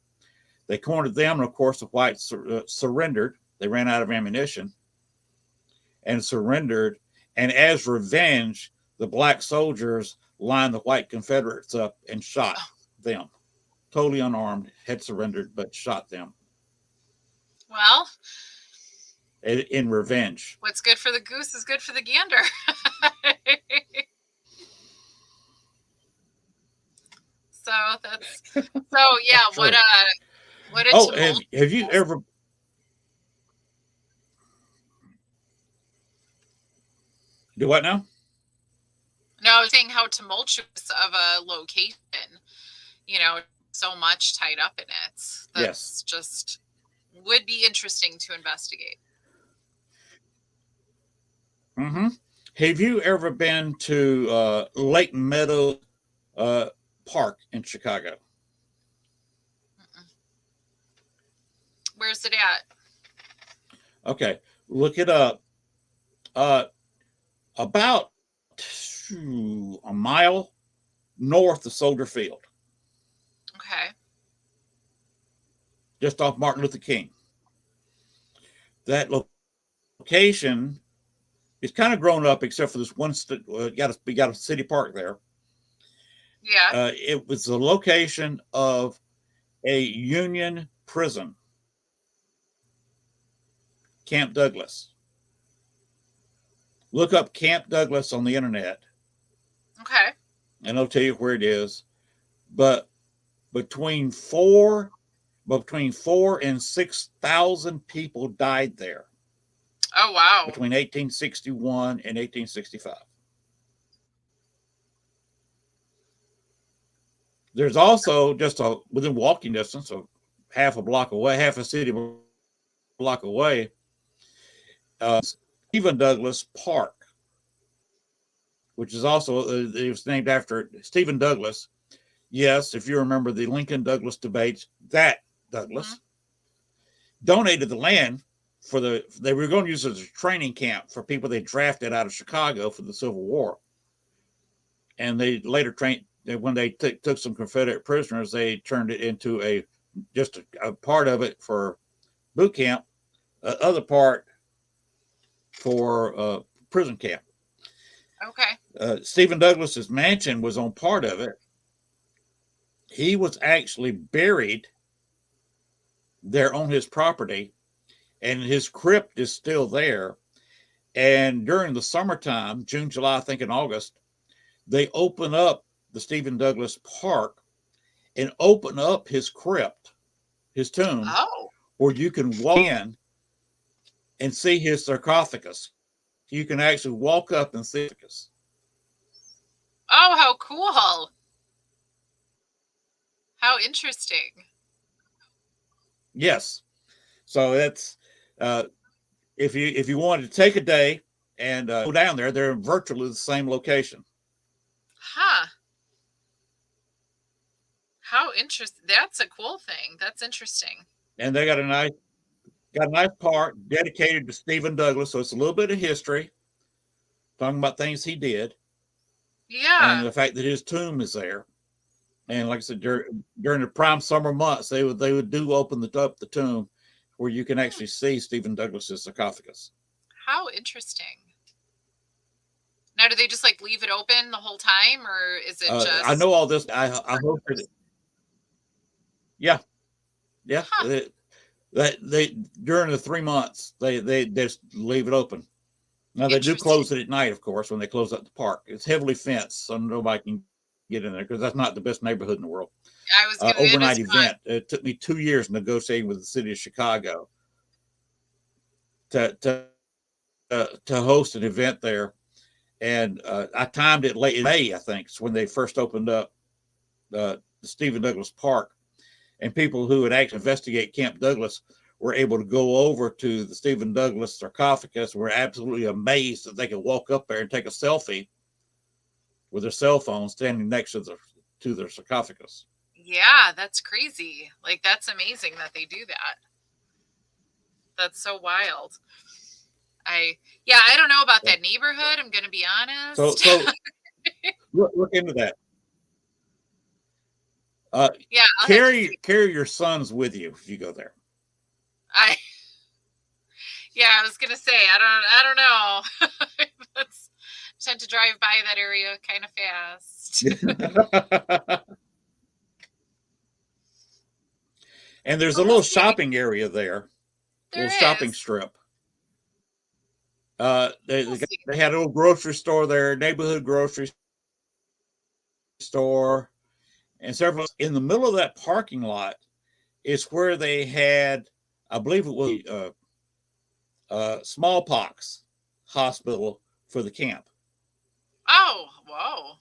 Speaker 1: They cornered them, and of course, the whites surrendered. They ran out of ammunition and surrendered. And as revenge, the black soldiers lined the white Confederates up and shot them. Totally unarmed, had surrendered, but shot them.
Speaker 4: Well,
Speaker 1: in revenge.
Speaker 4: What's good for the goose is good for the gander. So yeah. What a
Speaker 1: have you ever? Do what now?
Speaker 4: No, I was saying how tumultuous of a location. You know, so much tied up in it. That's just would be interesting to investigate.
Speaker 1: Mm-hmm. Have you ever been to Lake Meadow Park in Chicago?
Speaker 4: Where's it at?
Speaker 1: Okay, look it up. about a mile north of Soldier Field,
Speaker 4: Okay.
Speaker 1: just off Martin Luther King. That location is kind of grown up, except for this one. We got a city park there.
Speaker 4: Yeah.
Speaker 1: It was the location of a Union prison, Camp Douglas. Look up Camp Douglas on the internet,
Speaker 4: Okay.
Speaker 1: and I'll tell you where it is. But between four, between 4,000 and 6,000 people died there
Speaker 4: Oh, wow.
Speaker 1: between 1861 and 1865. There's also just within walking distance, half a block away, half a city block away, Stephen Douglas Park, which is also it was named after Stephen Douglas. Yes, if you remember the Lincoln Douglas debates, that Douglas donated the land they were going to use it as a training camp for people they drafted out of Chicago for the Civil War. And they later trained, when they took some Confederate prisoners, they turned it into just a part of it for boot camp, other part for prison camp.
Speaker 4: Okay.
Speaker 1: Stephen Douglas's mansion was on part of it. He was actually buried there on his property, and his crypt is still there. And during the summertime, June, July, I think in August, they open up the Stephen Douglas Park and open up his crypt, his tomb, where you can walk in and see his sarcophagus. You can actually walk up and see it.
Speaker 4: Oh, how cool. How interesting.
Speaker 1: Yes. So that's if you wanted to take a day and go down there, they're virtually the same location.
Speaker 4: Huh. How interesting. That's a cool thing. That's interesting.
Speaker 1: And they got a nice park dedicated to Stephen Douglas. So it's a little bit of history, talking about things he did.
Speaker 4: Yeah.
Speaker 1: And the fact that his tomb is there. And like I said, during the prime summer months, they would open up the tomb where you can actually see Stephen Douglas's sarcophagus.
Speaker 4: How interesting. Now, do they just like leave it open the whole time, or is it just?
Speaker 1: I know all this. I hosted it. Yeah. Huh. They during the 3 months they just leave it open. Now they do close it at night, of course, when they close up the park. It's heavily fenced, so nobody can get in there because that's not the best neighborhood in the world.
Speaker 4: I was
Speaker 1: overnight event. It took me 2 years negotiating with the city of Chicago to host an event there, and I timed it late in May. I think it's when they first opened up the Stephen Douglas Park, and people who would actually investigate Camp Douglas were able to go over to the Stephen Douglas sarcophagus. Were absolutely amazed that they could walk up there and take a selfie with their cell phone standing next to their sarcophagus.
Speaker 4: Yeah, that's crazy. Like, that's amazing that they do that. That's so wild. I don't know about that neighborhood. I'm going to be honest.
Speaker 1: So look into that. Carry your sons with you if you go there.
Speaker 4: I was going to say, I don't know. Tend to drive by that area kind of fast.
Speaker 1: And there's a little shopping area there. Little shopping strip. They had a little grocery store there, neighborhood grocery store, and several. In the middle of that parking lot is where they had, I believe it was smallpox hospital for the camp.
Speaker 4: Oh, whoa.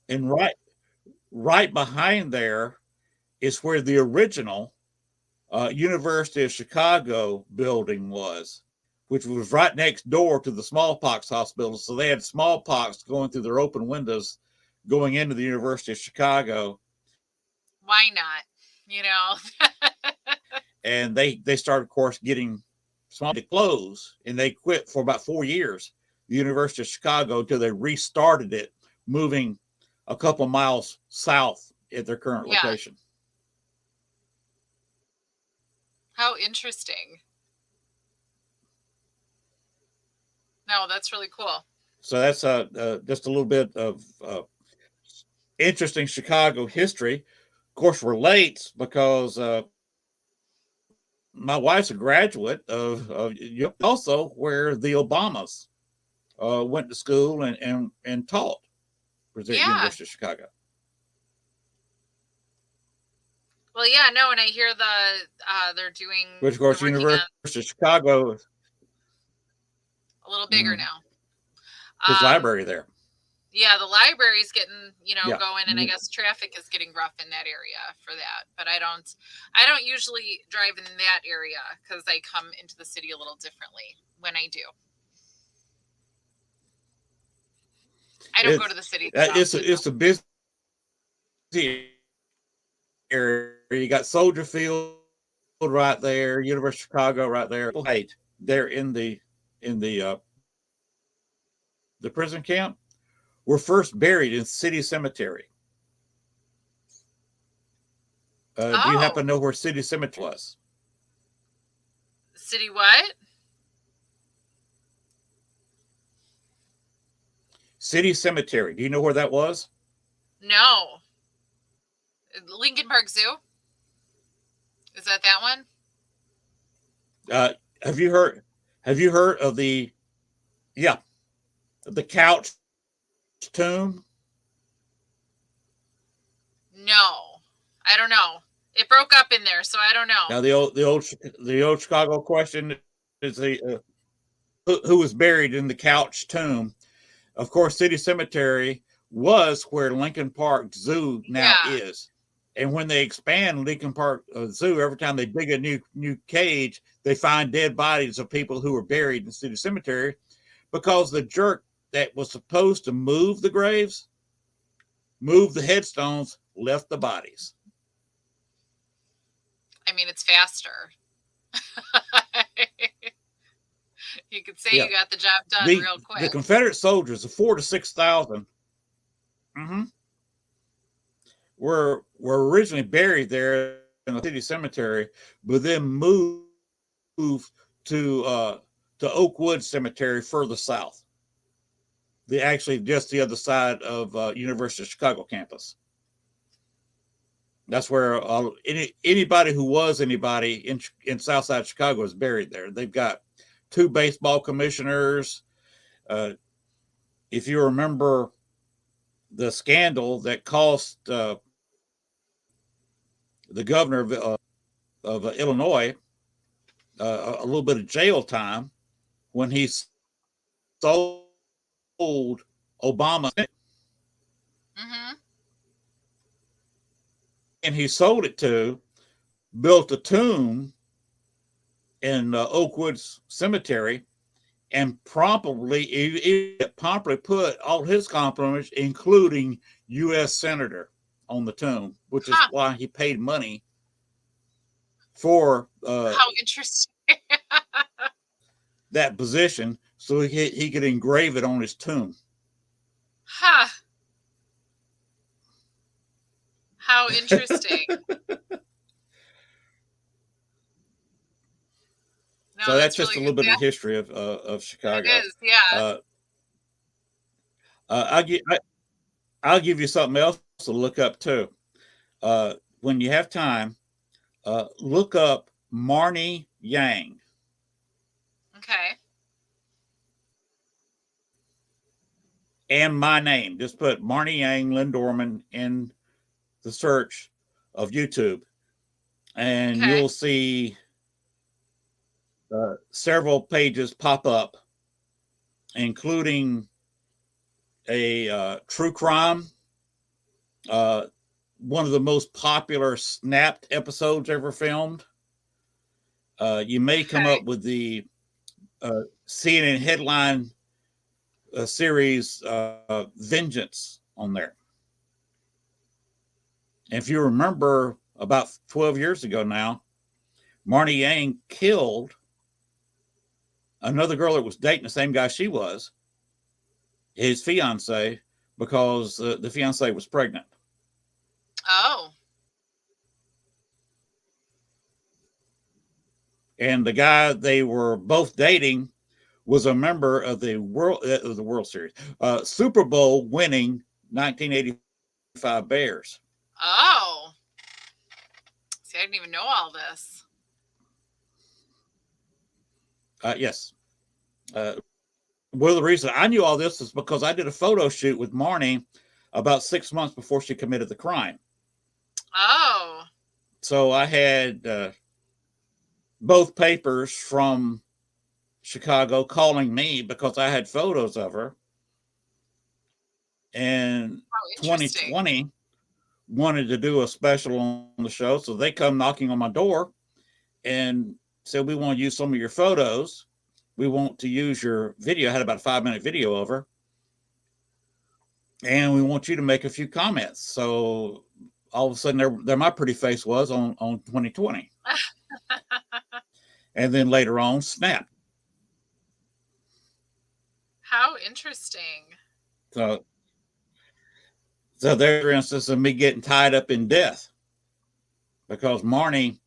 Speaker 1: And right behind there is where the original University of Chicago building was, which was right next door to the smallpox hospital. So they had smallpox going through their open windows going into the University of Chicago.
Speaker 4: Why not?
Speaker 1: And they started, of course, getting small to close, and they quit for about 4 years, the University of Chicago, until they restarted it, moving a couple miles south at their current
Speaker 4: Yeah.
Speaker 1: location.
Speaker 4: How interesting. No, that's really cool.
Speaker 1: So that's just a little bit of interesting Chicago history. Of course, relates because my wife's a graduate of also where the Obamas went to school and taught, was at
Speaker 4: Yeah.
Speaker 1: University of Chicago.
Speaker 4: Well, yeah, no, and I hear they're doing,
Speaker 1: Which, of course,
Speaker 4: they're working
Speaker 1: University of Chicago is
Speaker 4: a little bigger now.
Speaker 1: his library there.
Speaker 4: Yeah, the library's getting,
Speaker 1: Yeah.
Speaker 4: going, and I guess traffic is getting rough in that area for that. But I don't usually drive in that area because I come into the city a little differently when I do. I don't go to the city.
Speaker 1: It's a busy area. You got Soldier Field right there, University of Chicago right there. They're in the prison camp were first buried in City Cemetery. Do you happen to know where City Cemetery was?
Speaker 4: City what?
Speaker 1: City Cemetery. Do you know where that was?
Speaker 4: No. Lincoln Park Zoo? Is that one?
Speaker 1: Have you heard of the couch tomb?
Speaker 4: No, I don't know. It broke up in there, so I don't know.
Speaker 1: Now the old Chicago question is who was buried in the couch tomb. Of course, City Cemetery was where Lincoln Park Zoo now is. And when they expand Lincoln Park Zoo, every time they dig a new cage, they find dead bodies of people who were buried in City Cemetery, because the jerk that was supposed to move the graves, move the headstones, left the bodies.
Speaker 4: I mean, it's faster. You could say you got the job done real quick.
Speaker 1: The Confederate soldiers, the 4,000 to 6,000, were originally buried there in the City Cemetery, but then moved to Oakwood Cemetery further south. Actually just the other side of University of Chicago campus. That's where anybody who was anybody in Southside Chicago is buried there. They've got 2 baseball commissioners. If you remember the scandal that cost the governor of Illinois a little bit of jail time when he sold Obama. And he sold it to, built a tomb in Oakwood Cemetery, and promptly put all his compliments, including U.S. Senator, on the tomb, which is why he paid money for
Speaker 4: how interesting
Speaker 1: that position, so he could engrave it on his tomb.
Speaker 4: How interesting. No,
Speaker 1: so that's just really a little bit of history of Chicago.
Speaker 4: It is, yeah.
Speaker 1: I'll give you something else to look up too. When you have time, look up Marnie Yang.
Speaker 4: Okay.
Speaker 1: And my name. Just put Marnie Yang, Lynn Dorman in the search of YouTube, and you'll see several pages pop up, including a true crime, one of the most popular Snapped episodes ever filmed. You may come up with the CNN headline series Vengeance on there. And if you remember, about 12 years ago now, Marnie Yang killed another girl that was dating the same guy she was, his fiance, because the fiance was pregnant.
Speaker 4: Oh.
Speaker 1: And the guy they were both dating was a member of the World Series, Super Bowl winning 1985 Bears.
Speaker 4: Oh. See, I didn't even know all this.
Speaker 1: Yes. One of the reasons I knew all this is because I did a photo shoot with Marnie about 6 months before she committed the crime.
Speaker 4: Oh.
Speaker 1: So I had both papers from Chicago calling me because I had photos of her. And 2020 wanted to do a special on the show. So they come knocking on my door and said, we want to use some of your photos. We want to use your video. I had about a 5-minute video of her. And we want you to make a few comments. So all of a sudden there my pretty face was on 2020. And then later on, Snap.
Speaker 4: How interesting.
Speaker 1: So there's, for instance, of me getting tied up in death because Marnie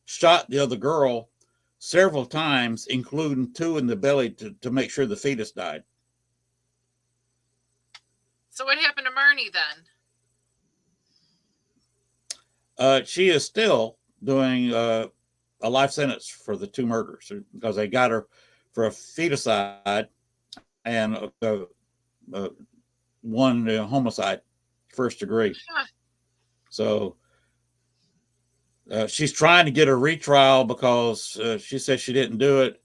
Speaker 1: shot the other girl several times, including 2 in the belly to make sure the fetus died.
Speaker 4: So what happened to Marnie then?
Speaker 1: She is still doing a life sentence for the 2 murders because they got her for a feticide and 1 homicide, 1st degree.
Speaker 4: Huh.
Speaker 1: So she's trying to get a retrial because she says she didn't do it,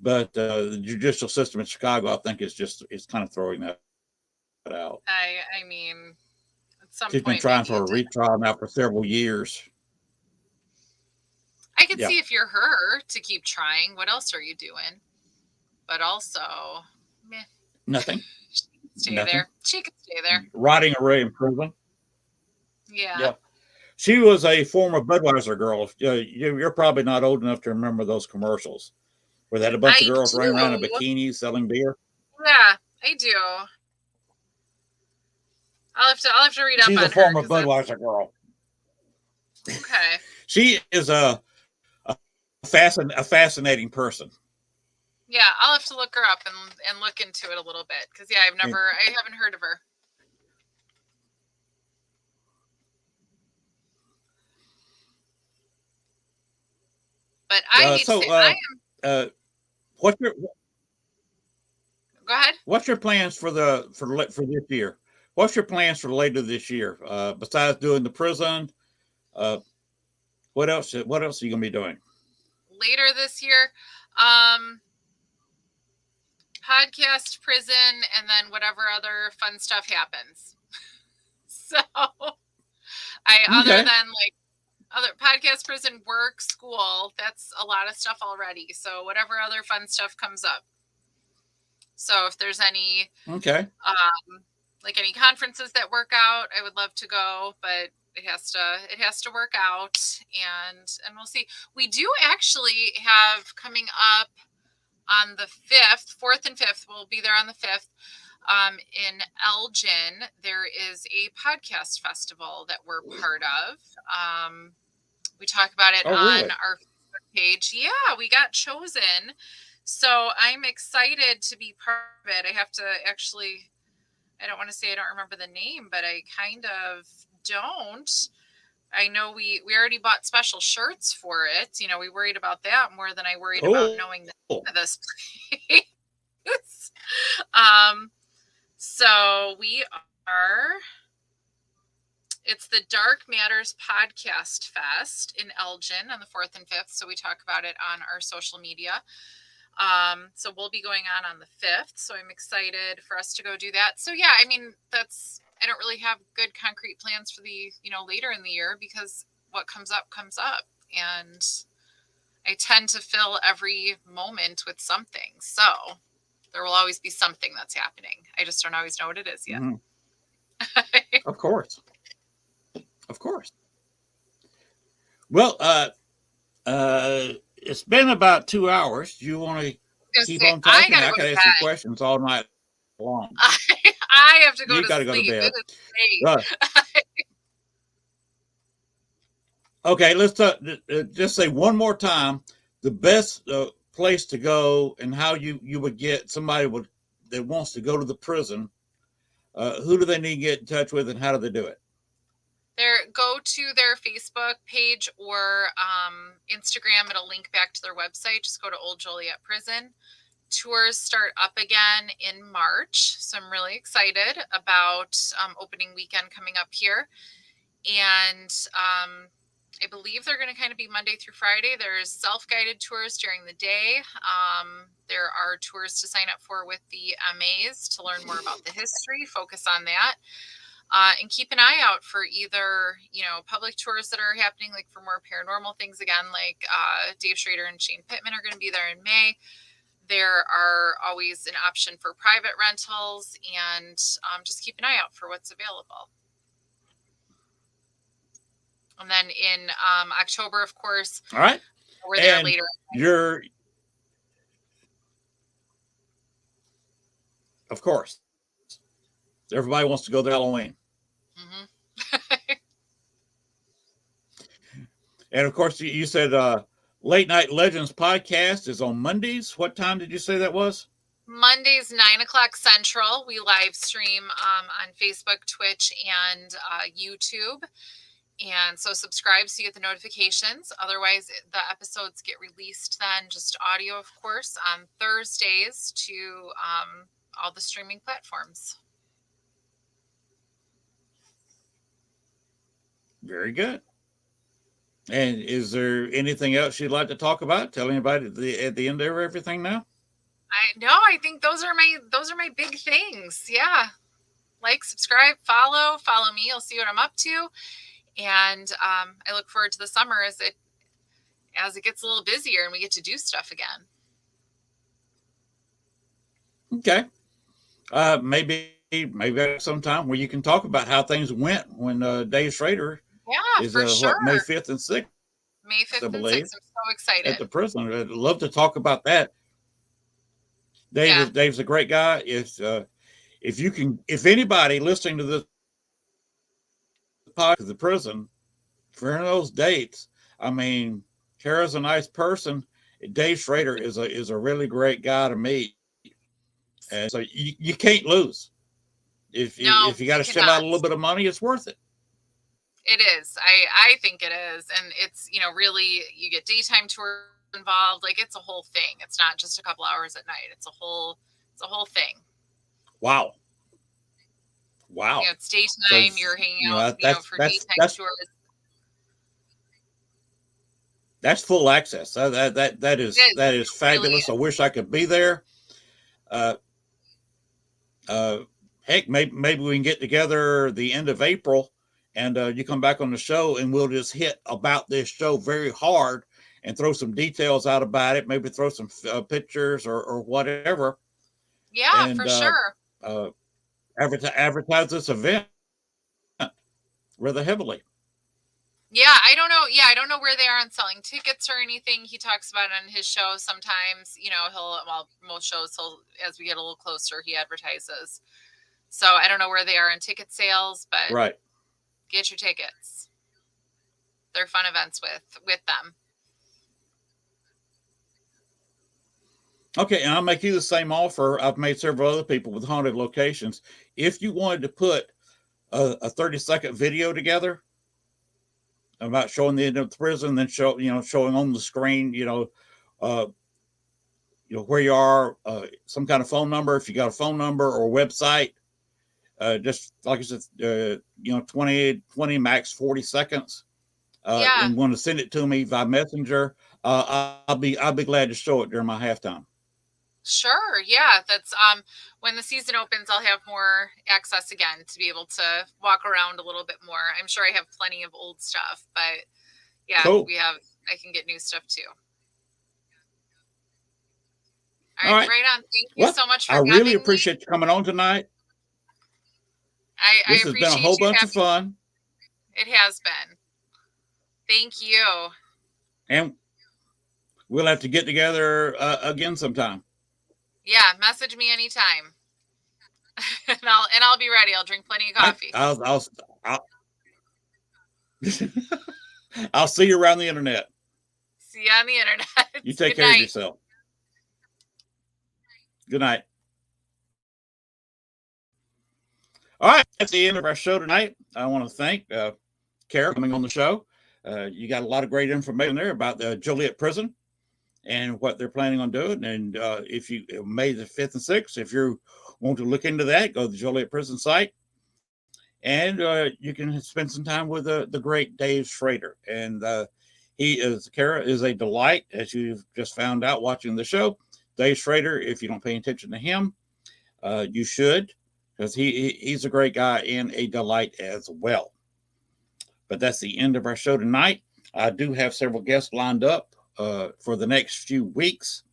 Speaker 1: but the judicial system in Chicago, I think, is kind of throwing that out.
Speaker 4: I mean, at some
Speaker 1: she's
Speaker 4: point,
Speaker 1: been trying for a retrial now for several years.
Speaker 4: I could see if you're her to keep trying. What else are you doing? But also, meh.
Speaker 1: Nothing.
Speaker 4: She can stay there. She can stay there.
Speaker 1: Rotting away in prison.
Speaker 4: Yeah.
Speaker 1: She was a former Budweiser girl. You're probably not old enough to remember those commercials where they had a bunch of girls running around in bikinis selling beer.
Speaker 4: Yeah, I do. I'll have to read up on her.
Speaker 1: She's a former Budweiser girl.
Speaker 4: Okay.
Speaker 1: She is a fascinating person.
Speaker 4: Yeah, I'll have to look her up and look into it a little bit because I haven't heard of her. But I am.
Speaker 1: What's your?
Speaker 4: Go ahead.
Speaker 1: What's your plans for this year? What's your plans for later this year? Besides doing the prison, what else? What else are you gonna be doing
Speaker 4: later this year? Podcast, prison, and then whatever other fun stuff happens. So, other than like other podcast, prison, work, school, that's a lot of stuff already. So whatever other fun stuff comes up. So if there's any like any conferences that work out, I would love to go, but it has to work out, and we'll see. We do actually have coming up on the 5th, 4th and 5th. We'll be there on the 5th. In Elgin, there is a podcast festival that we're part of. We talk about it on our Facebook page. Yeah, we got chosen. So I'm excited to be part of it. I have to actually, I don't want to say I don't remember the name, but I kind of don't. I know we already bought special shirts for it. You know, we worried about that more than I worried about knowing the name of this place. So we are, it's the Dark Matters Podcast Fest in Elgin on the 4th and 5th. So we talk about it on our social media. So we'll be going on the 5th. So I'm excited for us to go do that. So yeah, I mean, I don't really have good concrete plans for the, later in the year, because what comes up comes up, and I tend to fill every moment with something. So there will always be something that's happening. I just don't always know what it is yet.
Speaker 1: Mm-hmm. Of course. Well, it's been about 2 hours. Do you want to
Speaker 4: gonna
Speaker 1: keep
Speaker 4: say
Speaker 1: on
Speaker 4: I
Speaker 1: talking.
Speaker 4: gotta
Speaker 1: I
Speaker 4: go
Speaker 1: could
Speaker 4: to
Speaker 1: ask you
Speaker 4: bed.
Speaker 1: questions all night long.
Speaker 4: I have to go
Speaker 1: You
Speaker 4: to
Speaker 1: got to go to
Speaker 4: sleep.
Speaker 1: bed.
Speaker 4: It is
Speaker 1: Uh,
Speaker 4: late.
Speaker 1: okay, let's just say one more time the best place to go and how you would get somebody that wants to go to the prison. Who do they need to get in touch with, and how do they do it?
Speaker 4: Go to their Facebook page or Instagram. It'll link back to their website. Just go to Old Joliet Prison. Tours start up again in March, so I'm really excited about opening weekend coming up here. And I believe they're going to kind of be Monday through Friday. There's self-guided tours during the day. There are tours to sign up for with the MAs to learn more about the history, focus on that. And keep an eye out for either, public tours that are happening, like for more paranormal things again, like Dave Schrader and Shane Pittman are going to be there in May. There are always an option for private rentals, and just keep an eye out for what's available. And then in October, of course,
Speaker 1: All right.
Speaker 4: we're there
Speaker 1: And
Speaker 4: later.
Speaker 1: Of course, everybody wants to go there Halloween.
Speaker 4: Mm-hmm.
Speaker 1: And of course, you said Late Night Legends podcast is on Mondays. What time did you say that was?
Speaker 4: Mondays, 9:00 Central. We live stream on Facebook, Twitch, and YouTube. And so subscribe so you get the notifications. Otherwise, the episodes get released then, just audio, of course, on Thursdays to all the streaming platforms.
Speaker 1: Very good. And is there anything else you'd like to talk about? Tell anybody at the end of everything now?
Speaker 4: I think those are my big things. Yeah. Like, subscribe, follow me. You'll see what I'm up to. And I look forward to the summer as it gets a little busier and we get to do stuff again.
Speaker 1: Okay. Maybe sometime where you can talk about how things went when Dave Schrader is
Speaker 4: for sure.
Speaker 1: May 5th and 6th.
Speaker 4: May 5th and 6th. I'm so excited.
Speaker 1: At the prison. I'd love to talk about that. Dave's a great guy. If anybody listening to this podcast of the prison for those dates, I mean, Kara's a nice person. Dave Schrader is a really great guy to meet. And so you can't lose. If you got to shell out a little bit of money, it's worth it.
Speaker 4: It is. I think it is. And it's, really, you get daytime tours involved. Like, it's a whole thing. It's not just a couple hours at night. It's a whole thing.
Speaker 1: Wow.
Speaker 4: It's daytime. You're hanging out, for daytime tours.
Speaker 1: That's full access. That is fabulous. Really, I wish I could be there. Heck, maybe we can get together the end of April, and you come back on the show, and we'll just hit about this show very hard and throw some details out about it. Maybe throw some pictures or whatever.
Speaker 4: Yeah, and, for sure.
Speaker 1: Advertise this event rather heavily.
Speaker 4: Yeah, I don't know. Yeah, I don't know where they are on selling tickets or anything. He talks about it on his show sometimes. Most shows, as we get a little closer, he advertises. So I don't know where they are in ticket sales, but
Speaker 1: right.
Speaker 4: Get your tickets. They're fun events with them.
Speaker 1: Okay, and I'll make you the same offer I've made several other people with haunted locations. If you wanted to put a 30-second video together about showing the end of the prison, then showing on the screen, where you are, some kind of phone number, if you got a phone number or website, just like I said, 20, max 40 seconds. And want to send it to me via messenger, I'll be glad to show it during my halftime.
Speaker 4: Sure. Yeah. That's when the season opens, I'll have more access again to be able to walk around a little bit more. I'm sure I have plenty of old stuff, but yeah,
Speaker 1: cool.
Speaker 4: I can get new stuff too. All right. Right on. Thank you so much for having me.
Speaker 1: I really appreciate you coming on tonight.
Speaker 4: This
Speaker 1: has been a whole bunch of fun.
Speaker 4: It has been. Thank you.
Speaker 1: And we'll have to get together again sometime.
Speaker 4: Yeah, message me anytime. and I'll be ready. I'll drink plenty of coffee.
Speaker 1: I'll see you around the internet.
Speaker 4: See you on the internet.
Speaker 1: You take
Speaker 4: Good
Speaker 1: care of
Speaker 4: night.
Speaker 1: yourself. Good night. All right, that's the end of our show tonight. I want to thank Kara coming on the show. You got a lot of great information there about the Joliet prison and what they're planning on doing. And if you May the 5th and 6th, if you want to look into that, go to the Joliet prison site, and you can spend some time with the great Dave Schrader. And Kara is a delight, as you've just found out watching the show. Dave Schrader, if you don't pay attention to him, you should, because he's a great guy and a delight as well. But that's the end of our show tonight. I do have several guests lined up for the next few weeks.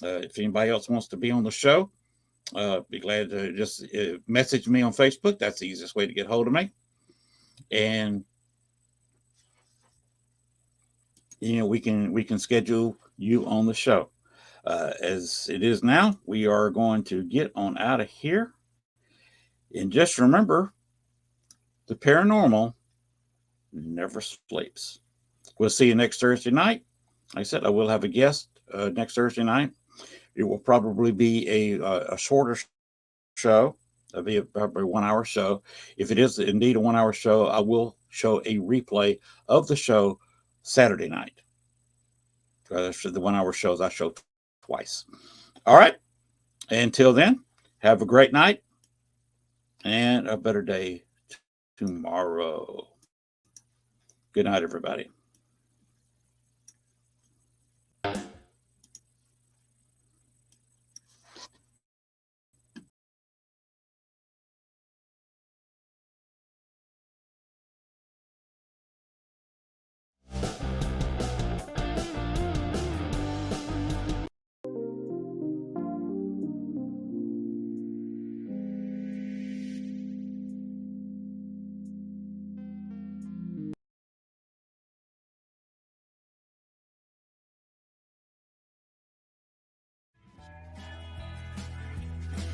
Speaker 1: If anybody else wants to be on the show, be glad to just message me on Facebook. That's the easiest way to get hold of me. And we can schedule you on the show. As it is now, we are going to get on out of here. And just remember, the paranormal never sleeps. We'll see you next Thursday night. Like I said, I will have a guest next Thursday night. It will probably be a shorter show. It'll be probably a 1 hour show. If it is indeed a 1 hour show, I will show a replay of the show Saturday night. The 1 hour shows I show twice. All right. Until then, have a great night and a better day tomorrow. Good night, everybody.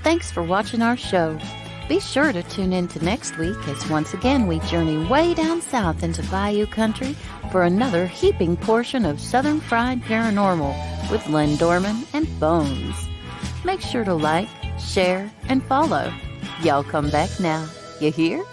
Speaker 3: Thanks for watching our show. Be sure to tune in to next week as once again we journey way down south into Bayou Country for another heaping portion of Southern Fried Paranormal with Len Dorman and Bones. Make sure to like, share, and follow. Y'all come back now. You hear?